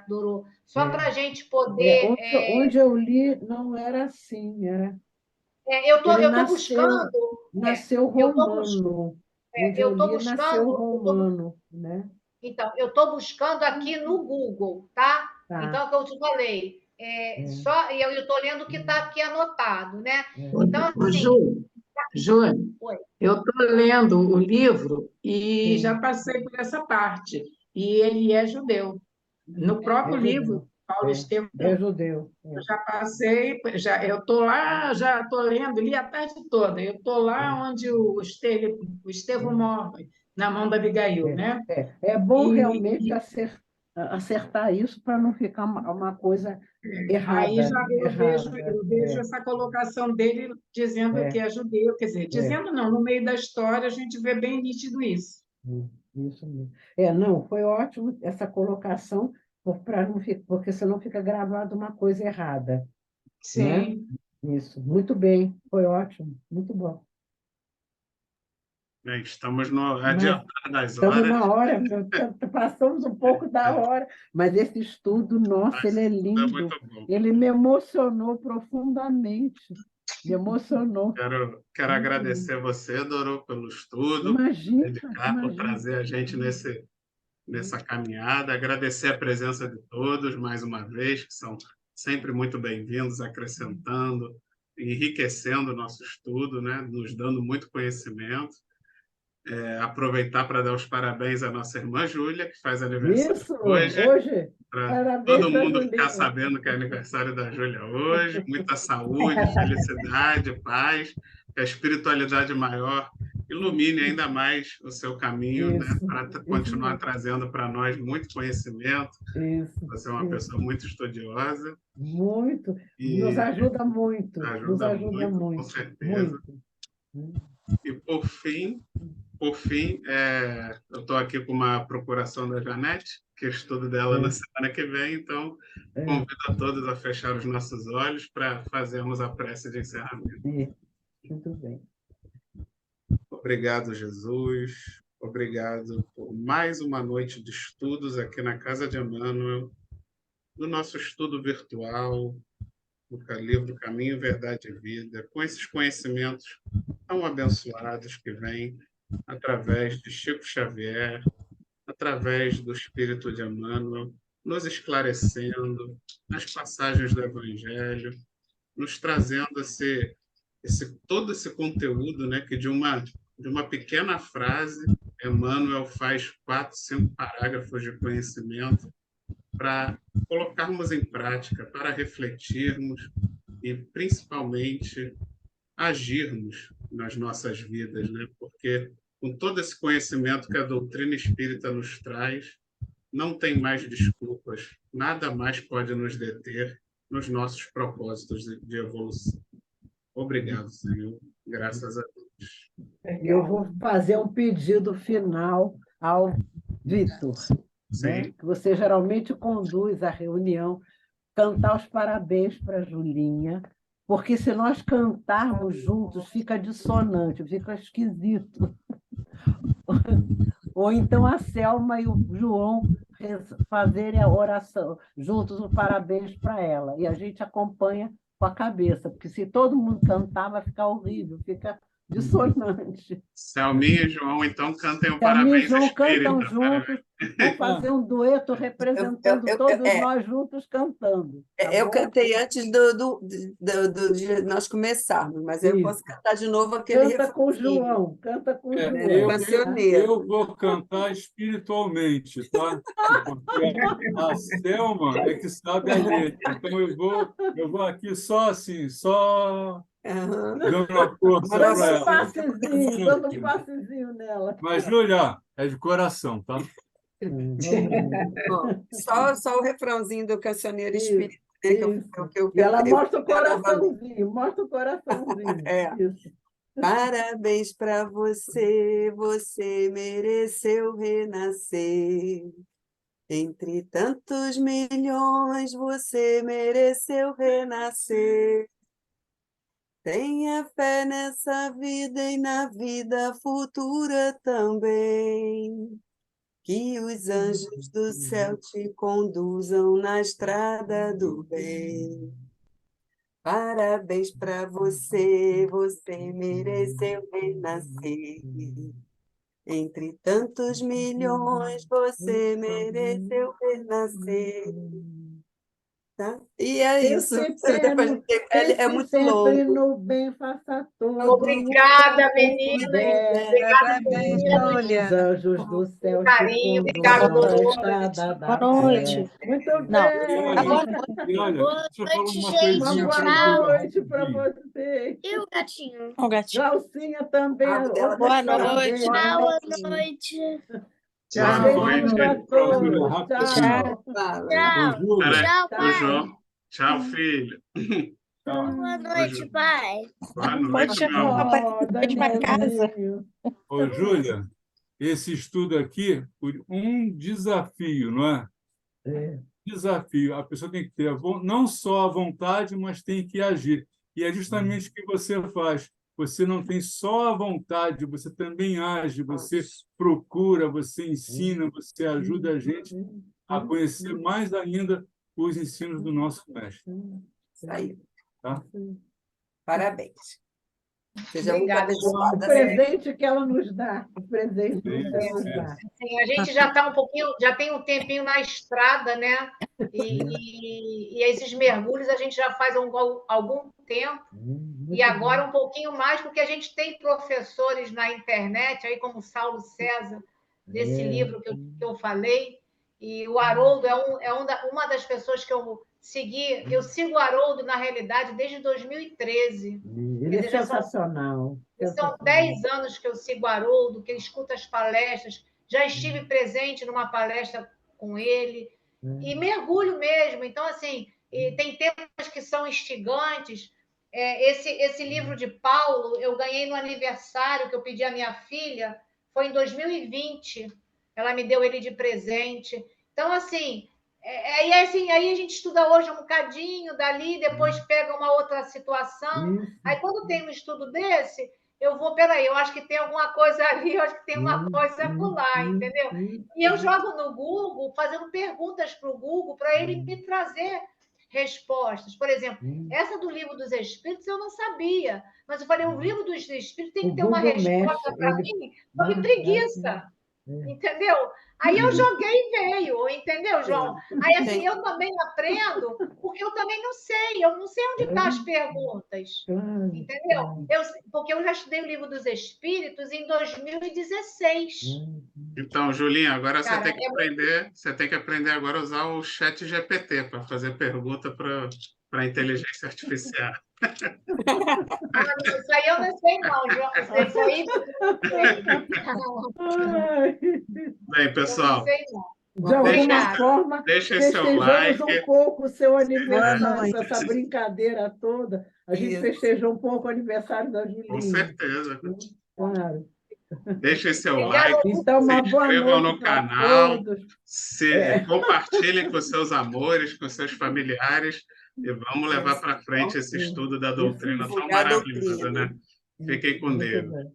Dorô? Só para a gente poder. Onde eu li, não era assim. Ele Eu tô buscando, nasceu eu tô, bus, romano. Onde eu eu tô li, nasceu buscando, romano, né? então, eu estou buscando aqui no Google, tá? Tá. Então, é o que eu te falei, e eu estou lendo o que está aqui anotado, né? Então, Ô, assim, Júlia, oi. eu estou lendo o livro e já Sim, passei por essa parte. E ele é judeu. No próprio é livro, judeu. Paulo Estevão, É judeu. eu já passei, eu estou lá, já estou lendo, li a tarde toda. Eu estou lá onde o Estevão morre, na mão da Abigail, né? É bom realmente E acertar isso para não ficar uma coisa aí errada. já Errada. eu vejo essa colocação dele dizendo que É, é judeu, quer dizer, é. dizendo não, no meio da história a gente vê bem nítido isso. Isso mesmo. Não, foi ótimo essa colocação, para não ficar, porque senão fica gravado uma coisa errada, né? Sim. Isso, muito bem, foi ótimo, muito bom. Bem, estamos no Mas adiantar das estamos horas, na hora, passamos um pouco da hora, mas esse estudo, nossa, ele mas é é lindo, muito bom. ele me emocionou profundamente, me emocionou, Quero muito lindo. agradecer você, Dorô, pelo estudo, por Imagina, dedicar, por imagina. trazer a gente nessa caminhada. Agradecer a presença de todos, mais uma vez, que são sempre muito bem-vindos, acrescentando, enriquecendo o nosso estudo, né? Nos dando muito conhecimento. Aproveitar para dar os parabéns à nossa irmã Júlia, que faz aniversário Isso, hoje, hoje, para parabéns todo para a mundo ficar Julinha. sabendo que é aniversário da Júlia hoje. Muita saúde, felicidade, paz, que a espiritualidade maior ilumine ainda mais o seu caminho, né, Isso, para isso continuar mesmo. trazendo para nós muito conhecimento. Isso, Você é uma pessoa isso. muito estudiosa Muito. e Nos ajuda ajuda muito, com muito, certeza. muito. E, por fim, eu estou aqui com uma procuração da Janete, que é estudo dela na É, semana que vem, então é, convido a todos a fechar os nossos olhos para fazermos a prece de encerramento. é. Muito bem. Obrigado, Jesus. Obrigado por mais uma noite de estudos aqui na Casa de Emmanuel, no nosso estudo virtual, do livro Caminho, Verdade e Vida, com esses conhecimentos tão abençoados que vêm através de Chico Xavier, através do Espírito de Emmanuel, nos esclarecendo as passagens do Evangelho, nos trazendo todo esse conteúdo, né, que de uma pequena frase, Emmanuel faz 4, 5 parágrafos de conhecimento para colocarmos em prática, para refletirmos e, principalmente, agirmos nas nossas vidas, né? Porque, com todo esse conhecimento que a doutrina espírita nos traz, não tem mais desculpas, nada mais pode nos deter nos nossos propósitos de evolução. Obrigado, Senhor. Graças a Deus. Eu vou fazer um pedido final ao Vitor, né? Sim. Que você geralmente conduz a reunião, cantar os parabéns para a Julinha, porque se nós cantarmos juntos, fica dissonante, fica esquisito. Ou então a Selma e o João fazerem a oração juntos, o parabéns para ela. E a gente acompanha com a cabeça, porque se todo mundo cantar, vai ficar horrível, fica dissonante. Selminha e João, então, cantem o Selminha e parabéns João espírita. cantam juntos, vão fazer um dueto representando todos nós juntos cantando. Tá Eu bom? cantei antes de nós começarmos, mas eu Isso. posso cantar de novo aquele Canta com o refrãozinho. João, canta com o João. Cancioneiro. Eu vou cantar espiritualmente, tá? Porque a Selma é que sabe a letra. Então eu vou aqui só assim, só Aham. dando uma força para Dando um ela. passezinho, dando um passezinho nela. Mas, Júlia, é de coração, tá? Bom, só o refrãozinho do Cancioneiro Isso, Espírita, né, isso. E ela mostra o coraçãozinho, mostra o coraçãozinho. É. Isso. Parabéns para você, você mereceu renascer. Entre tantos milhões, você mereceu renascer. Tenha fé nessa vida e na vida futura também. Que os anjos do céu te conduzam na estrada do bem. Parabéns para você, você mereceu renascer. Entre tantos milhões, você mereceu renascer. Tá? E é isso. É muito sempre longo. no bem, faça todo. Obrigada, menina. Obrigada, Parabéns, menina. Os anjos do céu Carinho, te obrigada, conduzam Dolores. na estrada da Boa noite. fé. Muito Não. bem. E olha, deixa eu falar uma Uma coisinha boa para Júlia noite para rapidinho. você. E o gatinho? O gatinho. Glaucinha também. Ah, dela. Boa parabéns. noite. Boa noite. Boa Beijinho noite. para todos. Rapidinho. Tchau. Fala. Tchau. Ô, Júlia, Tchau, Ô, pai. João. Tchau, filho. tá. Boa noite, pai. Boa Pode noite, chamar meu o amor. papai para ir para casa. Danielzinho. Ô, Júlia, esse estudo aqui, um desafio, não é? É. Desafio. A pessoa tem que ter não só a vontade, mas tem que agir. E é justamente o que você faz. Você não tem só a vontade, você também age, você procura, você ensina, você ajuda a gente a conhecer mais ainda os ensinos do nosso mestre. Isso aí. Tá? Seja muito Obrigada, João. O abençoada. presente que ela nos dá. O presente que ela nos dá. Sim, a gente já está já tem um tempinho na estrada, né? E esses mergulhos a gente já faz há algum tempo. E agora um pouquinho mais, porque a gente tem professores na internet, aí como Saulo César, desse livro que eu falei, e o Haroldo uma das pessoas que eu segui. Eu sigo o Haroldo, na realidade, desde 2013. Ele é sensacional. São 10 anos que eu sigo o Haroldo, que ele escuta as palestras. Já estive presente numa palestra com ele, e mergulho mesmo. Então, assim, tem temas que são instigantes. Esse livro de Paulo, eu ganhei no aniversário que eu pedi à minha filha, foi em 2020. Ela me deu ele de presente. Então, assim, aí a gente estuda hoje um bocadinho dali, depois pega uma outra situação. Aí, quando tem um estudo desse, eu vou, peraí, eu acho que tem alguma coisa ali, eu acho que tem uma coisa acolá, entendeu? E eu jogo no Google, fazendo perguntas para o Google, para ele me trazer respostas. Por exemplo, essa do Livro dos Espíritos eu não sabia, mas eu falei, o Livro dos Espíritos tem O que ter uma Google resposta Maps, para ele mim, porque preguiça. Entendeu? Aí eu joguei e veio, entendeu, João? Aí assim, eu também aprendo, porque eu também não sei, eu não sei onde estão as perguntas, entendeu? Porque eu já estudei o Livro dos Espíritos em 2016. Então, Julinha, agora Cara, você tem que aprender agora a usar o chat GPT para fazer pergunta para a inteligência artificial. Isso aí eu não sei não, João. Isso aí Bem, eu pessoal, não sei não. De alguma Obrigada. forma, deixem seu festejamos like. um pouco o seu Boa aniversário, noite. com essa brincadeira toda. A gente Isso. festejou um pouco o aniversário da Com Julinha. certeza. Claro. Deixem seu Obrigada. like, Então, se uma boa inscrevam noite no para canal, todos. compartilhem com seus amores, com seus familiares e vamos levar para frente esse estudo da doutrina tão Divulgar a maravilhosa, doutrina. né? Fiquem com Muito Deus. bem.